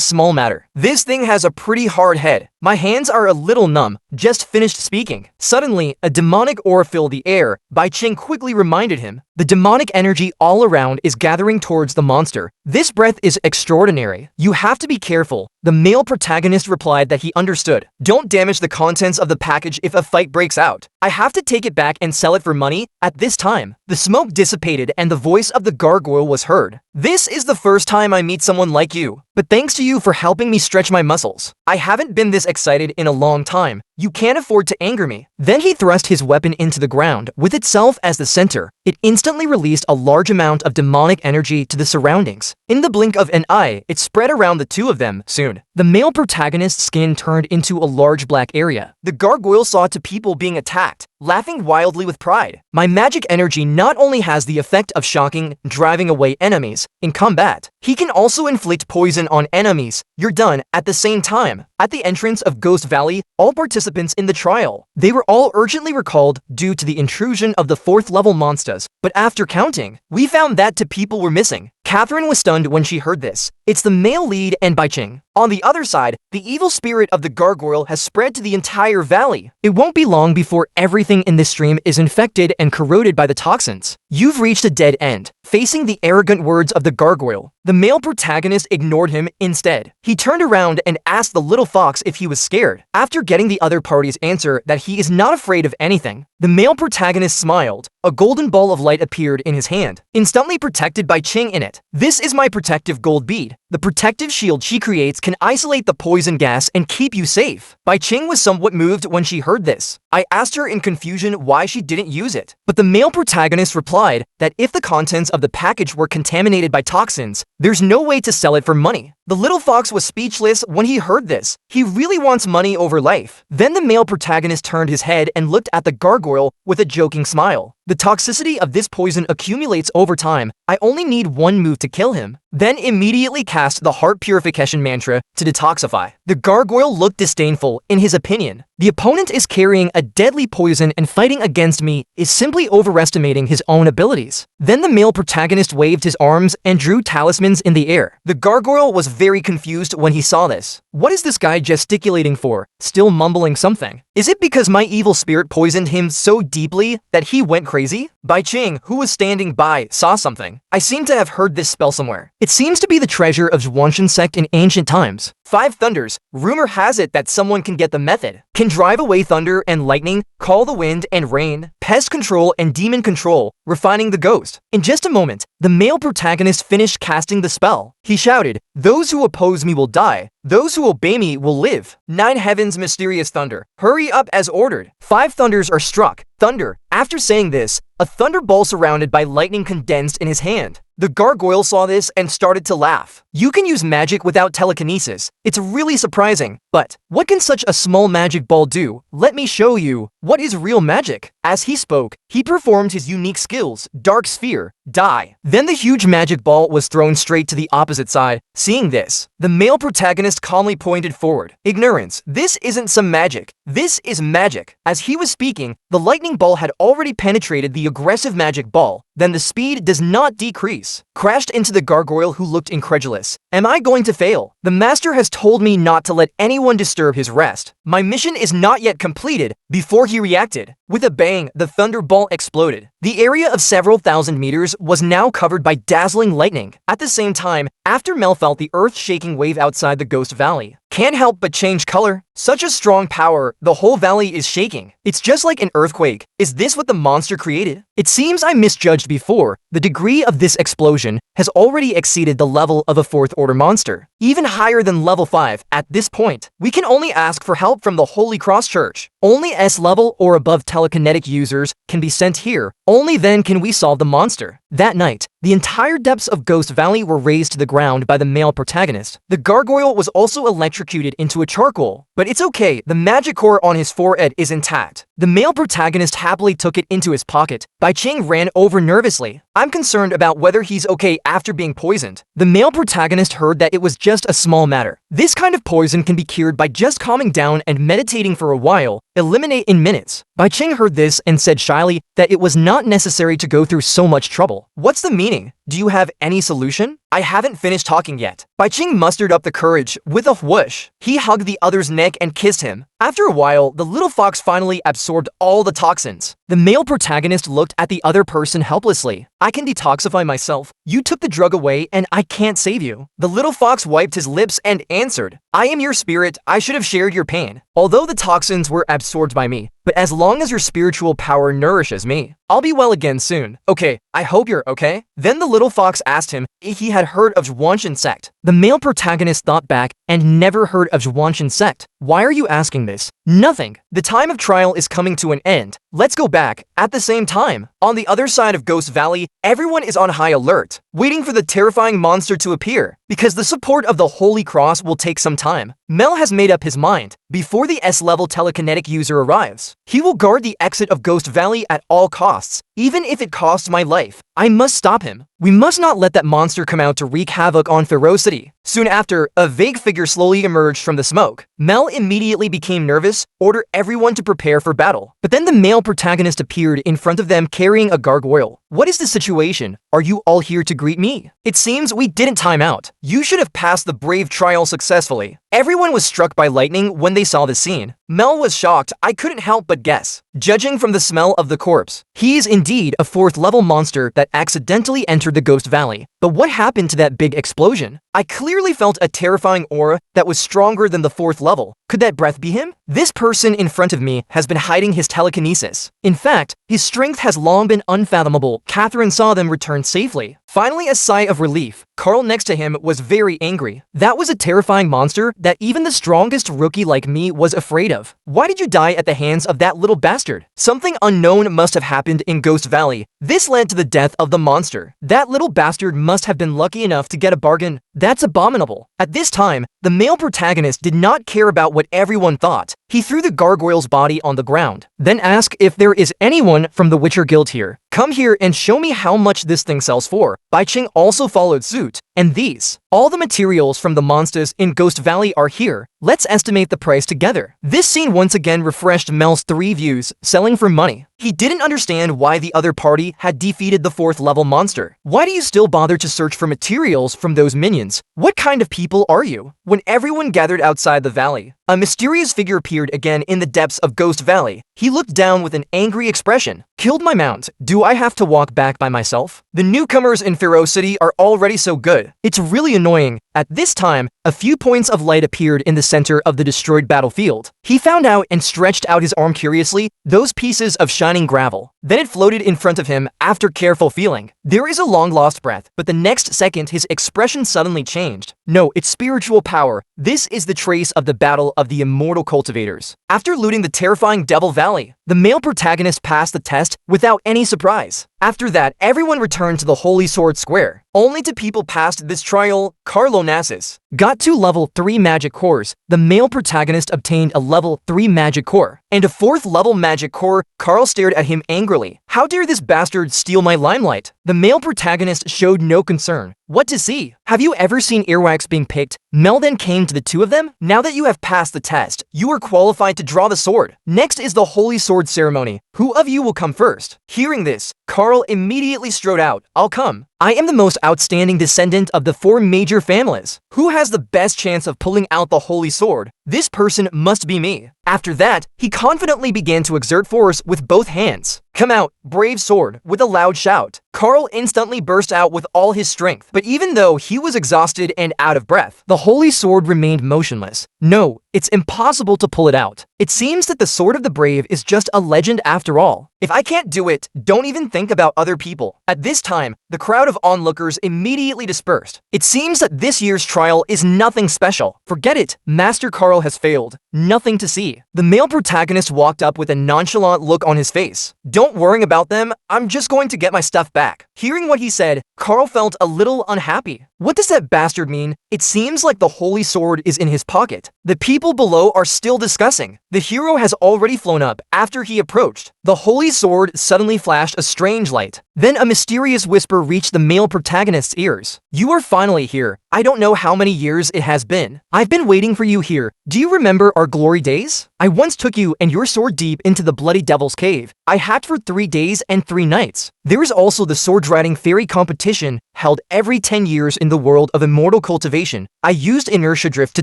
small matter. This thing has a pretty hard head. My hands are a little numb. Just finished speaking. Suddenly, a demonic aura filled the air. Bai Qing quickly reminded him. The demonic energy all around is gathering towards the monster. This breath is extraordinary. You have to be careful. The male protagonist replied that he understood. Don't damage the contents of the package if a fight breaks out. I have to take it back and sell it for money. At this time, the smoke dissipated and the voice of the gargoyle was heard. This is the first time I meet someone like you, but thanks to you for helping me stretch my muscles. I haven't been this excited in a long time. You can't afford to anger me. Then he thrust his weapon into the ground, with itself as the center. It instantly released a large amount of demonic energy to the surroundings. In the blink of an eye, it spread around the two of them. Soon, soon. The male protagonist's skin turned into a large black area. The gargoyle saw to people being attacked, laughing wildly with pride. My magic energy not only has the effect of shocking, driving away enemies in combat, he can also inflict poison on enemies. You're done at the same time. At the entrance of Ghost Valley, all participants in the trial, they were all urgently recalled due to the intrusion of the 4th level monsters, but after counting, we found that 2 people were missing. Catherine was stunned when she heard this. It's the male lead and Bai Ching. On the other side, the evil spirit of the gargoyle has spread to the entire valley. It won't be long before everything in this stream is infected and corroded by the toxins. You've reached a dead end, facing the arrogant words of the gargoyle. The male protagonist ignored him instead. He turned around and asked the little fox if he was scared. After getting the other party's answer that he is not afraid of anything, the male protagonist smiled. A golden ball of light appeared in his hand, instantly protected by Ching in it. This is my protective gold bead. The protective shield she creates can isolate the poison gas and keep you safe. Bai Ching was somewhat moved when she heard this. I asked her in confusion why she didn't use it, but the male protagonist replied that if the contents of the package were contaminated by toxins, there's no way to sell it for money. The little fox was speechless when he heard this. He really wants money over life. Then the male protagonist turned his head and looked at the gargoyle with a joking smile. The toxicity of this poison accumulates over time. I only need one move to kill him. Then immediately cast the heart purification mantra to detoxify. The gargoyle looked disdainful in his opinion. The opponent is carrying a deadly poison and fighting against me is simply overestimating his own abilities. Then the male protagonist waved his arms and drew talismans in the air. The gargoyle was very confused when he saw this. What is this guy gesticulating for? Still mumbling something. Is it because my evil spirit poisoned him so deeply that he went crazy? Bai Ching, who was standing by, saw something. I seem to have heard this spell somewhere. It seems to be the treasure of Zhuanshan sect in ancient times. 5 thunders. Rumor has it that someone can get the method. Can drive away thunder and lightning, call the wind and rain, pest control and demon control, refining the ghost. In just a moment, the male protagonist finished casting the spell. He shouted, "Those who oppose me will die. Those who obey me will live." 9 heavens mysterious thunder. Hurry up as ordered. 5 thunders are struck. Thunder. After saying this, a thunderball surrounded by lightning condensed in his hand. The gargoyle saw this and started to laugh. You can use magic without telekinesis. It's really surprising. But what can such a small magic ball do? Let me show you. What is real magic? As he spoke, he performed his unique skills, Dark Sphere, die. Then the huge magic ball was thrown straight to the opposite side. Seeing this, the male protagonist calmly pointed forward. Ignorance. This isn't some magic. This is magic. As he was speaking, the lightning ball had already penetrated the aggressive magic ball. Then the speed does not decrease. Crashed into the gargoyle who looked incredulous. Am I going to fail? The master has told me not to let anyone disturb his rest. My mission is not yet completed. Before he reacted, with a bang, the thunderball exploded. The area of several thousand meters was now covered by dazzling lightning. At the same time, after Mel felt the earth-shaking wave outside the Ghost Valley, can't help but change color. Such a strong power, the whole valley is shaking. It's just like an earthquake. Is this what the monster created? It seems I misjudged before. The degree of this explosion has already exceeded the level of a 4th order monster, even higher than level 5. At this point, we can only ask for help from the Holy Cross Church. Only S level or above telekinetic users can be sent here. Only then can we solve the monster. That night, the entire depths of Ghost Valley were razed to the ground by the male protagonist. The gargoyle was also electrocuted into a charcoal. But it's okay, the magic core on his forehead is intact. The male protagonist happily took it into his pocket. Bai Ching ran over nervously. I'm concerned about whether he's okay after being poisoned. The male protagonist heard that it was just a small matter. This kind of poison can be cured by just calming down and meditating for a while, eliminate in minutes. Bai Ching heard this and said shyly that it was not necessary to go through so much trouble. What's the meaning? Do you have any solution? I haven't finished talking yet. Bai Ching mustered up the courage. With a whoosh, he hugged the other's neck and kissed him. After a while, the little fox finally absorbed all the toxins. The male protagonist looked at the other person helplessly. I can detoxify myself. You took the drug away and I can't save you. The little fox wiped his lips and answered, I am your spirit. I should have shared your pain. Although the toxins were absorbed by me, but as long as your spiritual power nourishes me, I'll be well again soon. Okay, I hope you're okay. Then the little fox asked him if he had heard of Zhuanshan sect. The male protagonist thought back and never heard of Zhuanshan sect. Why are you asking this? Nothing. The time of trial is coming to an end. Let's go back. At the same time, on the other side of Ghost Valley, everyone is on high alert, waiting for the terrifying monster to appear, because the support of the Holy Cross will take some time. Mel has made up his mind. Before the S-level telekinetic user arrives, he will guard the exit of Ghost Valley at all costs, even if it costs my life. I must stop him. We must not let that monster come out to wreak havoc on Ferocity. Soon after, a vague figure slowly emerged from the smoke. Mel immediately became nervous, ordered everyone to prepare for battle. But then the male protagonist appeared in front of them carrying a gargoyle. What is the situation? Are you all here to greet me? It seems we didn't time out. You should have passed the brave trial successfully. Everyone was struck by lightning when they saw the scene. Mel was shocked. I couldn't help but guess. Judging from the smell of the corpse, he is indeed a 4th level monster that accidentally entered the Ghost Valley. But what happened to that big explosion? I clearly felt a terrifying aura that was stronger than the 4th level. Could that breath be him? This person in front of me has been hiding his telekinesis. In fact, his strength has long been unfathomable. Catherine saw them return safely. Finally, a sigh of relief. Carl next to him was very angry. That was a terrifying monster that even the strongest rookie like me was afraid of. Why did you die at the hands of that little bastard? Something unknown must have happened in Ghost Valley. This led to the death of the monster. That little bastard must have been lucky enough to get a bargain. That's abominable. At this time, the male protagonist did not care about what everyone thought. He threw the gargoyle's body on the ground, then asked if there is anyone from the Witcher Guild here. Come here and show me how much this thing sells for. Bai Ching also followed suit. And these. All the materials from the monsters in Ghost Valley are here. Let's estimate the price together. This scene once again refreshed Mel's 3 views, selling for money. He didn't understand why the other party had defeated the 4th level monster. Why do you still bother to search for materials from those minions? What kind of people are you? When everyone gathered outside the valley, a mysterious figure appeared again in the depths of Ghost Valley. He looked down with an angry expression. Killed my mount. Do I have to walk back by myself? The newcomers in Ferocity are already so good. It's really annoying. At this time, a few points of light appeared in the center of the destroyed battlefield. He found out and stretched out his arm curiously, those pieces of shining gravel. Then it floated in front of him after careful feeling. There is a long-lost breath, but the next second his expression suddenly changed. No, it's spiritual power. This is the trace of the battle of the immortal cultivators. After looting the terrifying Devil Valley, the male protagonist passed the test without any surprise. After that, everyone returned to the Holy Sword Square. Only 2 people passed this trial. Carlo Nassus got 2 level 3 magic cores. The male protagonist obtained a level 3 magic core and a 4th level magic core. Carl stared at him angrily. How dare this bastard steal my limelight? The male protagonist showed no concern. What to see? Have you ever seen earwax being picked? Mel then came to the 2 of them. Now that you have passed the test, you are qualified to draw the sword. Next is the Holy Sword ceremony. Who of you will come first? Hearing this, Carl immediately strode out. I'll come. I am the most outstanding descendant of the 4 major families. Who has the best chance of pulling out the Holy Sword? This person must be me. After that, he confidently began to exert force with both hands. Come out, brave sword, with a loud shout. Carl instantly burst out with all his strength, but even though he was exhausted and out of breath, the Holy Sword remained motionless. No, it's impossible to pull it out. It seems that the Sword of the Brave is just a legend after all. If I can't do it, don't even think about other people. At this time, the crowd of onlookers immediately dispersed. It seems that this year's trial is nothing special. Forget it. Master Carl has failed. Nothing to see. The male protagonist walked up with a nonchalant look on his face. Don't worry about them. I'm just going to get my stuff back. Hearing what he said, Carl felt a little unhappy. What does that bastard mean? It seems like the Holy Sword is in his pocket. The people below are still discussing. The hero has already flown up after he approached. The Holy Sword suddenly flashed a strange light. Then a mysterious whisper reached the male protagonist's ears. You are finally here. I don't know how many years it has been. I've been waiting for you here. Do you remember our glory days? I once took you and your sword deep into the Bloody Devil's Cave. I hacked for 3 days and 3 nights. There is also the sword riding fairy competition held every 10 years in the world of immortal cultivation. I used inertia drift to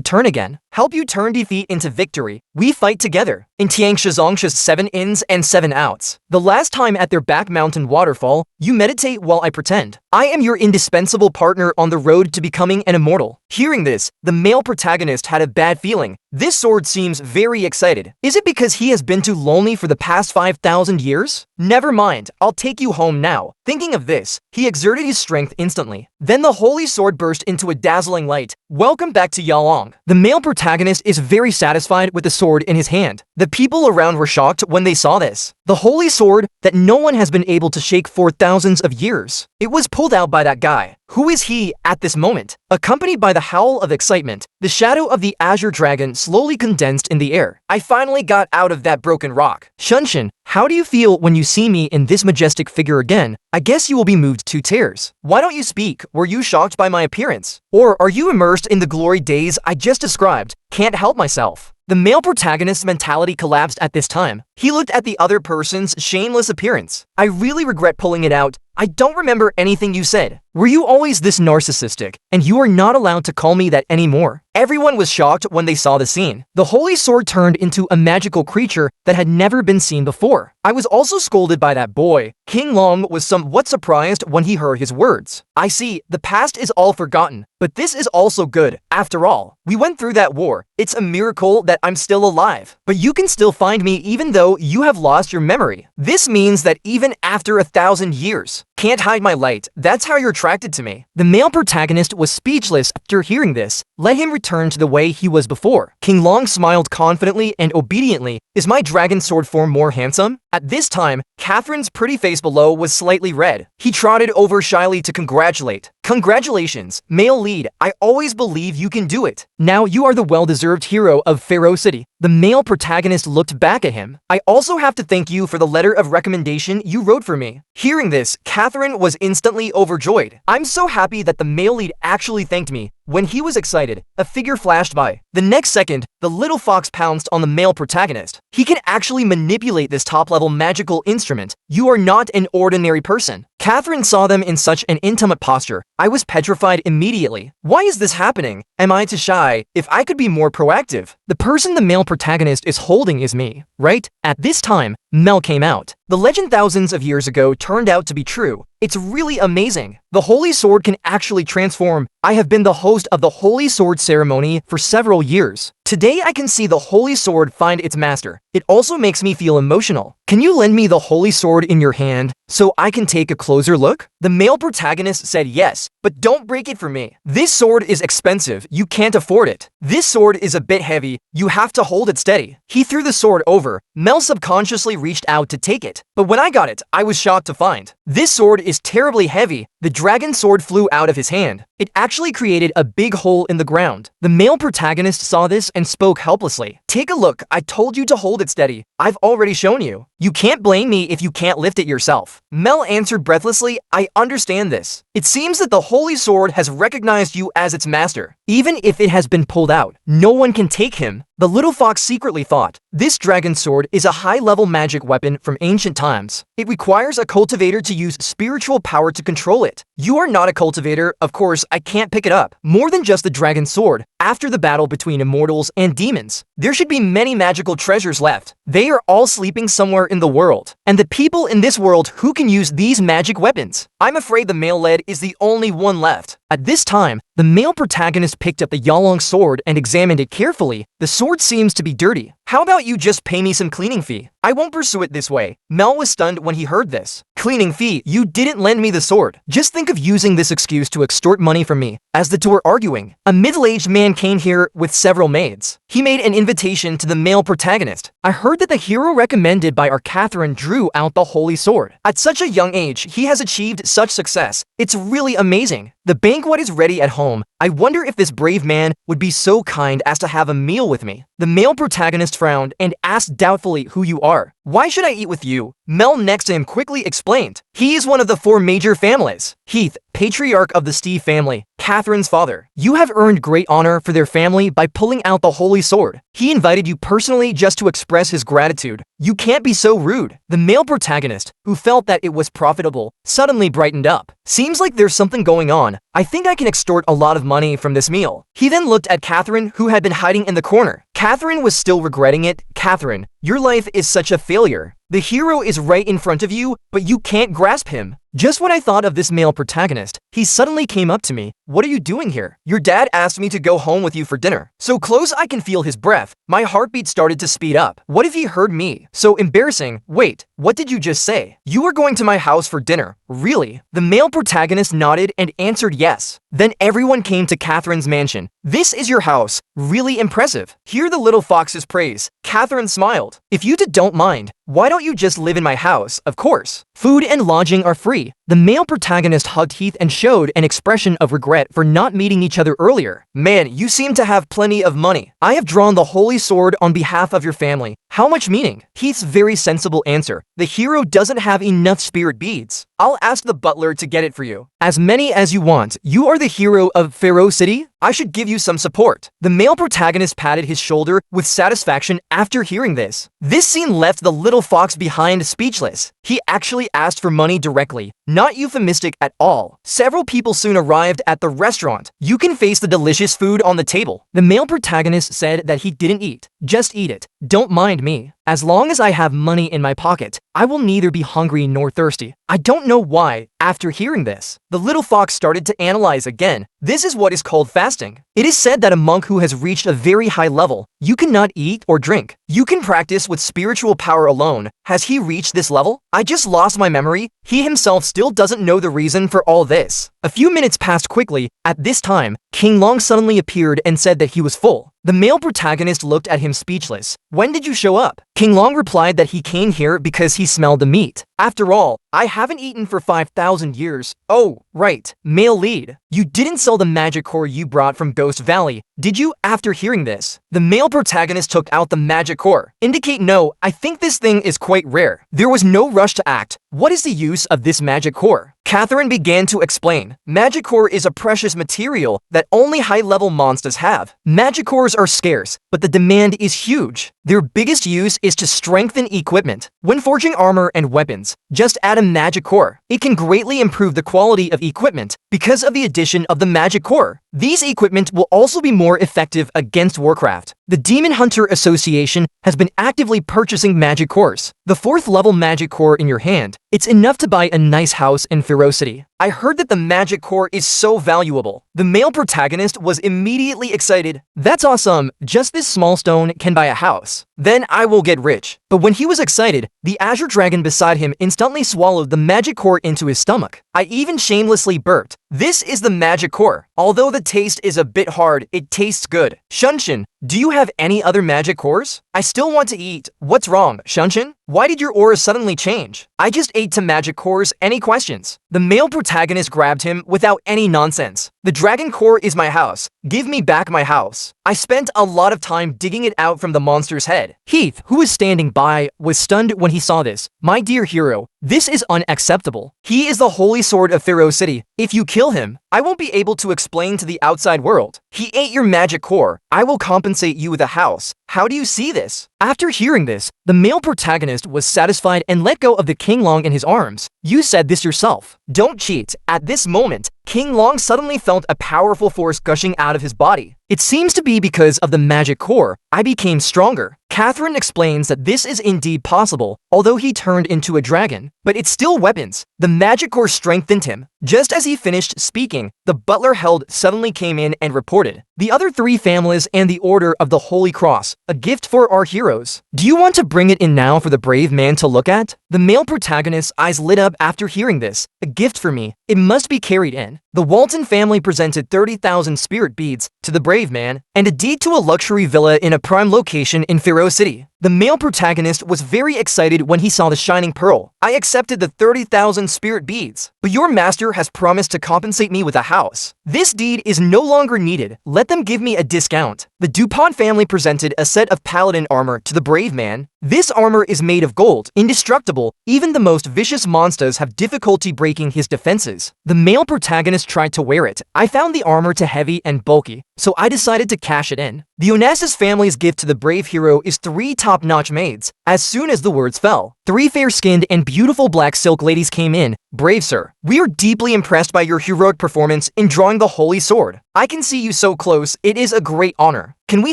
turn again. Help you turn defeat into victory. We fight together. In Tiangshazongsha's 7 ins and 7 outs. The last time at their back mountain waterfall, you meditate while I pretend. I am your indispensable partner on the road to becoming an immortal. Hearing this, the male protagonist had a bad feeling. This sword seems very excited. Is it because he has been too lonely for the past 5,000 years? Never mind, I'll take you home now. Thinking of this, he exerted his strength instantly. Then the holy sword burst into a dazzling light. Welcome back to Yalong. The male protagonist protagonist is very satisfied with the sword in his hand. The people around were shocked when they saw this. The holy sword that no one has been able to shake for thousands of years. It was pulled out by that guy. Who is he at this moment? Accompanied by the howl of excitement, the shadow of the azure dragon slowly condensed in the air. I finally got out of that broken rock. Shunshin, how do you feel when you see me in this majestic figure again? I guess you will be moved to tears. Why don't you speak? Were you shocked by my appearance? Or are you immersed in the glory days I just described? Can't help myself. The male protagonist's mentality collapsed at this time. He looked at the other person's shameless appearance. I really regret pulling it out. I don't remember anything you said. Were you always this narcissistic? And you are not allowed to call me that anymore. Everyone was shocked when they saw the scene. The holy sword turned into a magical creature that had never been seen before. I was also scolded by that boy. King Long was somewhat surprised when he heard his words. I see, the past is all forgotten, but this is also good. After all, we went through that war. It's a miracle that I'm still alive. But you can still find me even though you have lost your memory. This means that even after 1,000 years, can't hide my light. That's how you're attracted to me. The male protagonist was speechless after hearing this. Let him return to the way he was before. King Long smiled confidently and obediently. Is my dragon sword form more handsome? At this time, Catherine's pretty face below was slightly red. He trotted over shyly to congratulate. Congratulations, male lead. I always believe you can do it. Now you are the well-deserved hero of Pharaoh City. The male protagonist looked back at him. I also have to thank you for the letter of recommendation you wrote for me. Hearing this, Catherine was instantly overjoyed. I'm so happy that the male lead actually thanked me. When he was excited, a figure flashed by. The next second, the little fox pounced on the male protagonist. He can actually manipulate this top-level magical instrument. You are not an ordinary person. Catherine saw them in such an intimate posture. I was petrified immediately. Why is this happening? Am I too shy? If I could be more proactive. The person the male protagonist is holding is me, right? At this time, Mel came out. The legend thousands of years ago turned out to be true. It's really amazing. The Holy Sword can actually transform. I have been the host of the Holy Sword ceremony for several years. Today I can see the Holy Sword find its master. It also makes me feel emotional. Can you lend me the Holy Sword in your hand so I can take a closer look? The male protagonist said yes, but don't break it for me. This sword is expensive. You can't afford it. This sword is a bit heavy. You have to hold it steady. He threw the sword over. Mel subconsciously reached out to take it, but when I got it, I was shocked to find this sword is terribly heavy. The dragon sword flew out of his hand. It actually created a big hole in the ground. The male protagonist saw this and spoke helplessly. Take a look. I told you to hold it steady. I've already shown you. You can't blame me if you can't lift it yourself. Mel answered breathlessly, I understand this. It seems that the Holy Sword has recognized you as its master. Even if it has been pulled out, no one can take him. The little fox secretly thought, this dragon sword is a high-level magic weapon from ancient times. It requires a cultivator to use spiritual power to control it. You are not a cultivator, of course I can't pick it up. More than just the dragon sword, after the battle between immortals and demons, there should be many magical treasures left. They are all sleeping somewhere in the world. And the people in this world who can use these magic weapons. I'm afraid the male lead is the only one left. At this time, the male protagonist picked up the Yalong sword and examined it carefully. The sword seems to be dirty. How about you just pay me some cleaning fee? I won't pursue it this way. Mel was stunned when he heard this. Cleaning fee? You didn't lend me the sword. Just think of using this excuse to extort money from me. As the two were arguing, a middle-aged man came here with several maids. He made an invitation to the male protagonist. I heard that the hero recommended by our Catherine drew out the holy sword. At such a young age, he has achieved such success. It's really amazing. The banquet is ready at home. I wonder if this brave man would be so kind as to have a meal with me. The male protagonist frowned and asked doubtfully who you are. Why should I eat with you? Mel next to him quickly explained. He is one of the 4 major families. Heath, patriarch of the Steve family, Catherine's father. You have earned great honor for their family by pulling out the holy sword. He invited you personally just to express his gratitude. You can't be so rude. The male protagonist, who felt that it was profitable, suddenly brightened up. Seems like there's something going on. I think I can extort a lot of money from this meal. He then looked at Catherine, who had been hiding in the corner. Catherine was still regretting it. Catherine, Your life is such a failure. The hero is right in front of you, but you can't grasp him. Just when I thought of this male protagonist, he suddenly came up to me. What are you doing here? Your dad asked me to go home with you for dinner. So close I can feel his breath. My heartbeat started to speed up. What if he heard me? So embarrassing. Wait, what did you just say? You are going to my house for dinner. Really? The male protagonist nodded and answered yes. Then everyone came to Catherine's mansion. This is your house. Really impressive. Hear the little fox's praise. Catherine smiled. If you don't mind, why don't you just live in my house? Of course. Food and lodging are free. The male protagonist hugged Heath and showed an expression of regret for not meeting each other earlier. Man, you seem to have plenty of money. I have drawn the holy sword on behalf of your family. How much meaning? Heath's very sensible answer. The hero doesn't have enough spirit beads. I'll ask the butler to get it for you. As many as you want. You are the hero of Pharaoh City? I should give you some support. The male protagonist patted his shoulder with satisfaction after hearing this. This scene left the little fox behind speechless. He actually asked for money directly, not euphemistic at all. Several people soon arrived at the restaurant. You can face the delicious food on the table. The male protagonist said that he didn't eat. Just eat it. Don't mind me. As long as I have money in my pocket, I will neither be hungry nor thirsty. I don't know why. After hearing this, the little fox started to analyze again. This is what is called fasting. It is said that a monk who has reached a very high level, you cannot eat or drink. You can practice with spiritual power alone. Has he reached this level? I just lost my memory. He himself still doesn't know the reason for all this. A few minutes passed quickly. At this time, King Long suddenly appeared and said that he was full. The male protagonist looked at him speechless. When did you show up? King Long replied that he came here because he smelled the meat. After all, I haven't eaten for 5,000 years. Oh, right. Male lead. You didn't sell the magic core you brought from Ghost Valley, did you? After hearing this, the male protagonist took out the magic core. Indicate no, I think this thing is quite rare. There was no rush to act. What is the use of this magic core? Catherine began to explain. Magic core is a precious material that only high-level monsters have. Magic cores are scarce, but the demand is huge. Their biggest use is to strengthen equipment. When forging armor and weapons, just add a magic core. It can greatly improve the quality of equipment because of the addition of the magic core. These equipment will also be more effective against Warcraft. The Demon Hunter Association has been actively purchasing magic cores. The 4th level magic core in your hand, it's enough to buy a nice house in Pharaoh City. I heard that the magic core is so valuable. The male protagonist was immediately excited. That's awesome. Just this small stone can buy a house. Then I will get rich. But when he was excited, the Azure Dragon beside him instantly swallowed the magic core into his stomach. I even shamelessly burped. This is the magic core. Although the taste is a bit hard, it tastes good. Shunshin, do you have any other magic cores? I still want to eat. What's wrong, Shunshin? Why did your aura suddenly change? I just ate some magic cores. Any questions? The male protagonist grabbed him without any nonsense. The dragon core is my house. Give me back my house. I spent a lot of time digging it out from the monster's head. Heath, who was standing by, was stunned when he saw this. My dear hero, this is unacceptable. He is the holy sword of Pharaoh City. If you kill him, I won't be able to explain to the outside world. He ate your magic core. I will compensate you with a house. How do you see this? After hearing this, the male protagonist was satisfied and let go of the King Long in his arms. You said this yourself. Don't cheat. At this moment, King Long suddenly felt a powerful force gushing out of his body. It seems to be because of the magic core. I became stronger. Catherine explains that this is indeed possible, although he turned into a dragon. But it's still weapons. The magic core strengthened him. Just as he finished speaking, the butler held suddenly came in and reported. The other 3 families and the Order of the Holy Cross, a gift for our heroes. Do you want to bring it in now for the brave man to look at? The male protagonist's eyes lit up after hearing this. A gift for me. It must be carried in. The Walton family presented 30,000 spirit beads to the brave man and a deed to a luxury villa in a prime location in Pharaoh City. The male protagonist was very excited when he saw the shining pearl. I accepted the 30,000 spirit beads, but your master has promised to compensate me with a house. This deed is no longer needed. Let them give me a discount. The DuPont family presented a set of paladin armor to the brave man. This armor is made of gold, indestructible. Even the most vicious monsters have difficulty breaking his defenses. The male protagonist tried to wear it. I found the armor too heavy and bulky, so I decided to cash it in. The Onassis family's gift to the brave hero is 3 top-notch maids. As soon as the words fell, 3 fair-skinned and beautiful black silk ladies came in. Brave sir, we are deeply impressed by your heroic performance in drawing the holy sword. I can see you so close, it is a great honor. Can we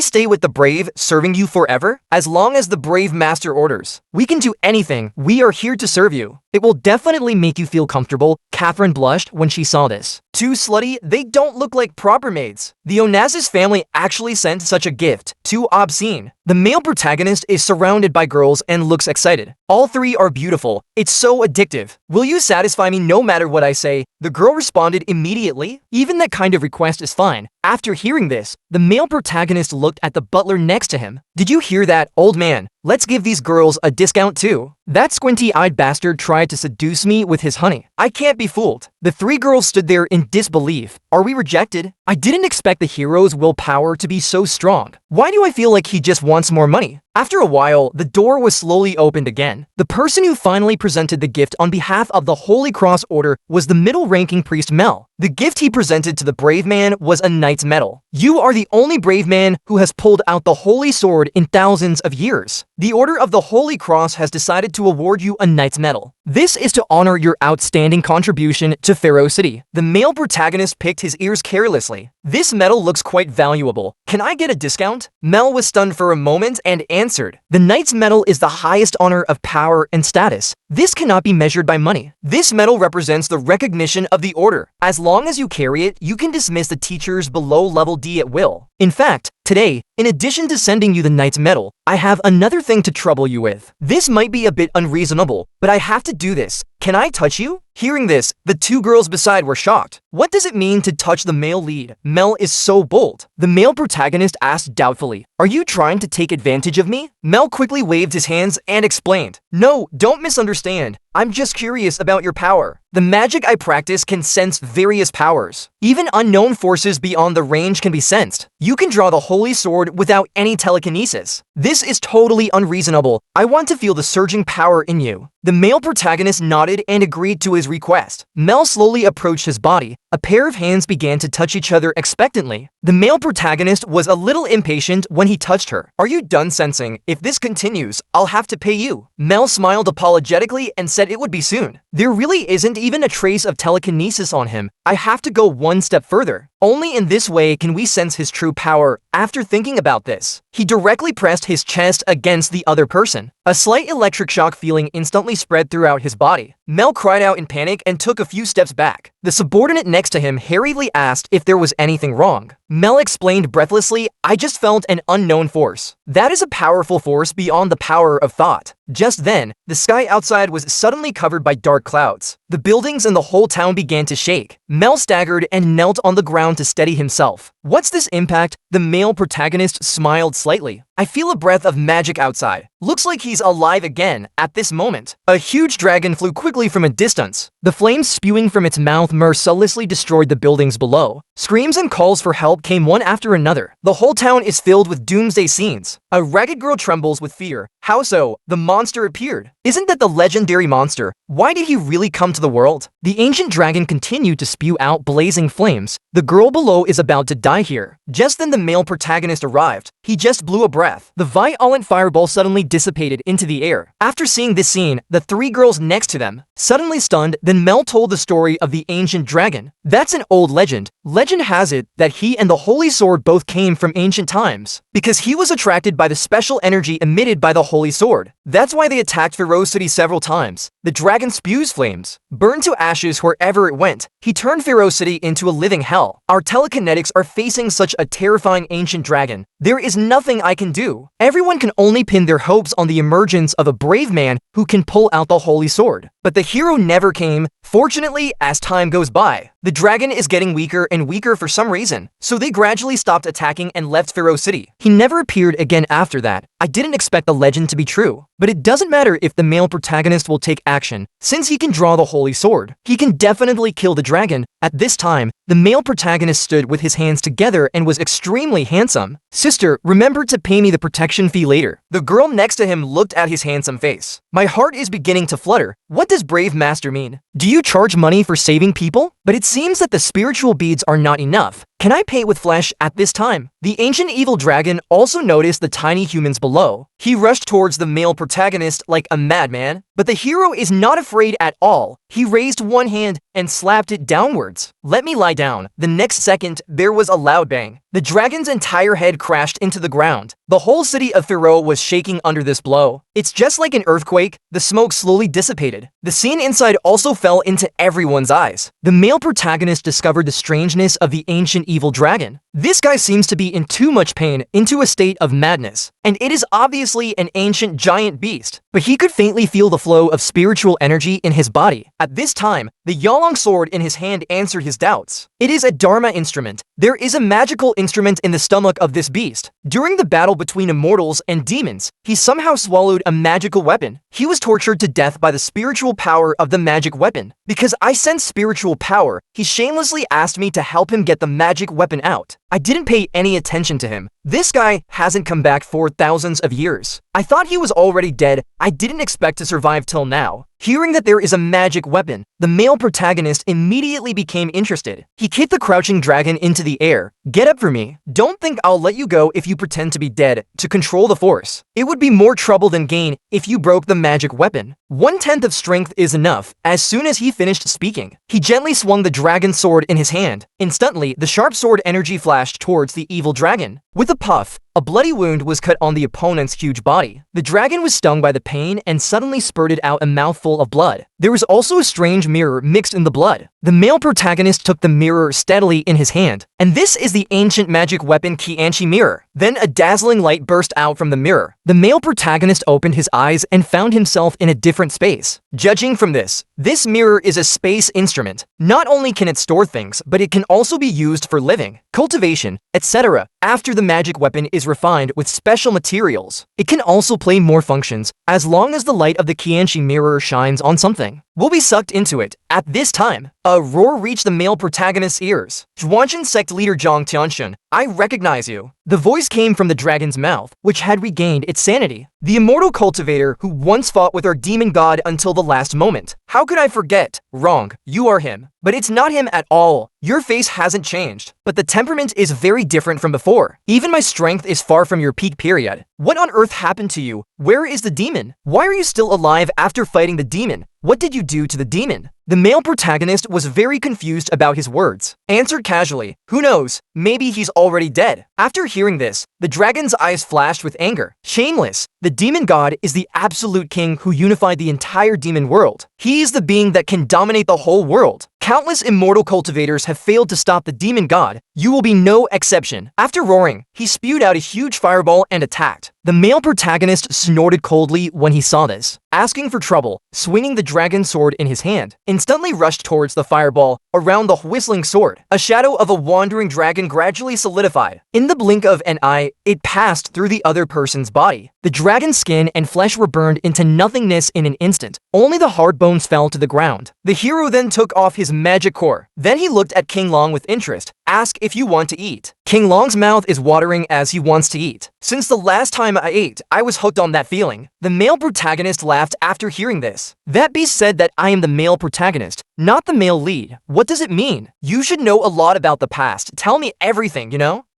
stay with the brave, serving you forever? As long as the brave master orders. We can do anything, we are here to serve you. It will definitely make you feel comfortable. Catherine blushed when she saw this. Too slutty, they don't look like proper maids. The Onassis family actually sent such a gift. Too obscene. The male protagonist is surrounded by girls and looks excited. All 3 are beautiful. It's so addictive. Will you satisfy me no matter what I say? The girl responded immediately. Even that kind of request is fine. After hearing this, the male protagonist looked at the butler next to him. Did you hear that, old man? Let's give these girls a discount too. That squinty-eyed bastard tried to seduce me with his honey. I can't be fooled. The 3 girls stood there in disbelief. Are we rejected? I didn't expect the hero's willpower to be so strong. Why do I feel like he just wants more money? After a while, the door was slowly opened again. The person who finally presented the gift on behalf of the Holy Cross Order was the middle-ranking priest Mel. The gift he presented to the brave man was a knight's medal. You are the only brave man who has pulled out the holy sword in thousands of years. The Order of the Holy Cross has decided to award you a knight's medal. This is to honor your outstanding contribution to Pharaoh City. The male protagonist picked his ears carelessly. This medal looks quite valuable. Can I get a discount? Mel was stunned for a moment and answered. The knight's medal is the highest honor of power and status. This cannot be measured by money. This medal represents the recognition of the order. As long as you carry it, you can dismiss the teachers below level D at will. In fact, today, in addition to sending you the knight's medal, I have another thing to trouble you with. This might be a bit unreasonable, but I have to do this. Can I touch you? Hearing this, the 2 girls beside were shocked. What does it mean to touch the male lead? Mel is so bold. The male protagonist asked doubtfully, are you trying to take advantage of me? Mel quickly waved his hands and explained, no, don't misunderstand. I'm just curious about your power. The magic I practice can sense various powers. Even unknown forces beyond the range can be sensed. You can draw the holy sword without any telekinesis. This is totally unreasonable. I want to feel the surging power in you. The male protagonist nodded and agreed to his request. Mel slowly approached his body. A pair of hands began to touch each other expectantly. The male protagonist was a little impatient when he touched her. Are you done sensing? If this continues, I'll have to pay you. Mel smiled apologetically and said it would be soon. There really isn't even a trace of telekinesis on him. I have to go one step further. Only in this way can we sense his true power. After thinking about this, he directly pressed his chest against the other person. A slight electric shock feeling instantly spread throughout his body. Mel cried out in panic and took a few steps back. The subordinate next to him hurriedly asked if there was anything wrong. Mel explained breathlessly, I just felt an unknown force. That is a powerful force beyond the power of thought. Just then, the sky outside was suddenly covered by dark clouds. The buildings and the whole town began to shake. Mel staggered and knelt on the ground to steady himself. What's this impact? The male protagonist smiled slightly. I feel a breath of magic outside. Looks like he's alive again at this moment. A huge dragon flew quickly from a distance. The flames spewing from its mouth mercilessly destroyed the buildings below. Screams and calls for help came one after another. The whole town is filled with doomsday scenes. A ragged girl trembles with fear. How so? The monster appeared. Isn't that the legendary monster? Why did he really come to the world? The ancient dragon continued to spew out blazing flames. The girl below is about to die here. Just then the male protagonist arrived. He just blew a breath. The violent fireball suddenly dissipated into the air. After seeing this scene, the 3 girls next to them, suddenly stunned, then Mel told the story of the ancient dragon. That's an old legend. Legend has it that he and the holy sword both came from ancient times, because he was attracted by the special energy emitted by the holy sword. That's why they attacked Pharaoh City several times. The dragon spews flames, burned to ashes wherever it went. He turned Pharaoh City into a living hell. Our telekinetics are facing such a terrifying ancient dragon. There is nothing I can do. Everyone can only pin their hopes on the emergence of a brave man who can pull out the holy sword. But the hero never came. Fortunately, as time goes by, the dragon is getting weaker and weaker for some reason, so they gradually stopped attacking and left Pharaoh City. He never appeared again after that. I didn't expect the legend to be true, but it doesn't matter if the male protagonist will take action. Since he can draw the holy sword, he can definitely kill the dragon. At this time, the male protagonist stood with his hands together and was extremely handsome. Sister, remember to pay me the protection fee later. The girl next to him looked at his handsome face. My heart is beginning to flutter. What does brave master mean? Do you charge money for saving people? But it seems that the spiritual beads are not enough. Can I pay with flesh at this time? The ancient evil dragon also noticed the tiny humans below. He rushed towards the male protagonist like a madman, but the hero is not afraid at all. He raised one hand and slapped it downwards. Let me lie down. The next second, there was a loud bang. The dragon's entire head crashed into the ground. The whole city of Pharaoh was shaking under this blow. It's just like an earthquake. The smoke slowly dissipated. The scene inside also fell into everyone's eyes. The male protagonist discovered the strangeness of the ancient evil dragon. This guy seems to be in too much pain, into a state of madness. And it is obviously an ancient giant beast, but he could faintly feel the flow of spiritual energy in his body. At this time, the Yalong sword in his hand answered his doubts. It is a Dharma instrument. There is a magical instrument in the stomach of this beast. During the battle between immortals and demons, he somehow swallowed a magical weapon. He was tortured to death by the spiritual power of the magic weapon. Because I sense spiritual power, he shamelessly asked me to help him get the magic weapon out. I didn't pay any attention to him. This guy hasn't come back for thousands of years. I thought he was already dead. I didn't expect to survive till now. Hearing that there is a magic weapon, the male protagonist immediately became interested. He kicked the crouching dragon into the air. Get up for me. Don't think I'll let you go if you pretend to be dead. To control the force, it would be more trouble than gain if you broke the magic weapon. 1/10 of strength is enough. As soon as he finished speaking, he gently swung the dragon's sword in his hand. Instantly, the sharp sword energy flashed towards the evil dragon. With a puff, a bloody wound was cut on the opponent's huge body. The dragon was stung by the pain and suddenly spurted out a mouthful of blood. There was also a strange mirror mixed in the blood. The male protagonist took the mirror steadily in his hand, and this is the ancient magic weapon Qianchi mirror. Then a dazzling light burst out from the mirror. The male protagonist opened his eyes and found himself in a different space. Judging from this mirror is a space instrument. Not only can it store things, but it can also be used for living, cultivation, etc. After the magic weapon is refined with special materials, it can also play more functions as long as the light of the Qianchi mirror shines on something. We'll be sucked into it. At this time, a roar reached the male protagonist's ears. Zhuanshan sect leader Zhang Tianxun, I recognize you. The voice came from the dragon's mouth, which had regained its sanity. The immortal cultivator who once fought with our demon god until the last moment. How could I forget? Wrong, you are him. But it's not him at all. Your face hasn't changed, but the temperament is very different from before. Even my strength is far from your peak period. What on earth happened to you? Where is the demon? Why are you still alive after fighting the demon? What did you do to the demon? The male protagonist was very confused about his words. Answered casually, who knows, maybe he's already dead. After hearing this, the dragon's eyes flashed with anger. Shameless! The demon god is the absolute king who unified the entire demon world. He is the being that can dominate the whole world. Countless immortal cultivators have failed to stop the demon god. You will be no exception. After roaring, he spewed out a huge fireball and attacked. The male protagonist snorted coldly when he saw this. Asking for trouble, swinging the dragon's sword in his hand, instantly rushed towards the fireball around the whistling sword. A shadow of a wandering dragon gradually solidified. In the blink of an eye, it passed through the other person's body. The dragon's skin and flesh were burned into nothingness in an instant. Only the hard bones fell to the ground. The hero then took off his magic core. Then he looked at King Long with interest. Ask if you want to eat. King Long's mouth is watering as he wants to eat. Since the last time I ate, I was hooked on that feeling. The male protagonist laughed after hearing this. That beast said that I am the male protagonist, not the male lead. What does it mean? You should know a lot about the past. Tell me everything, you know?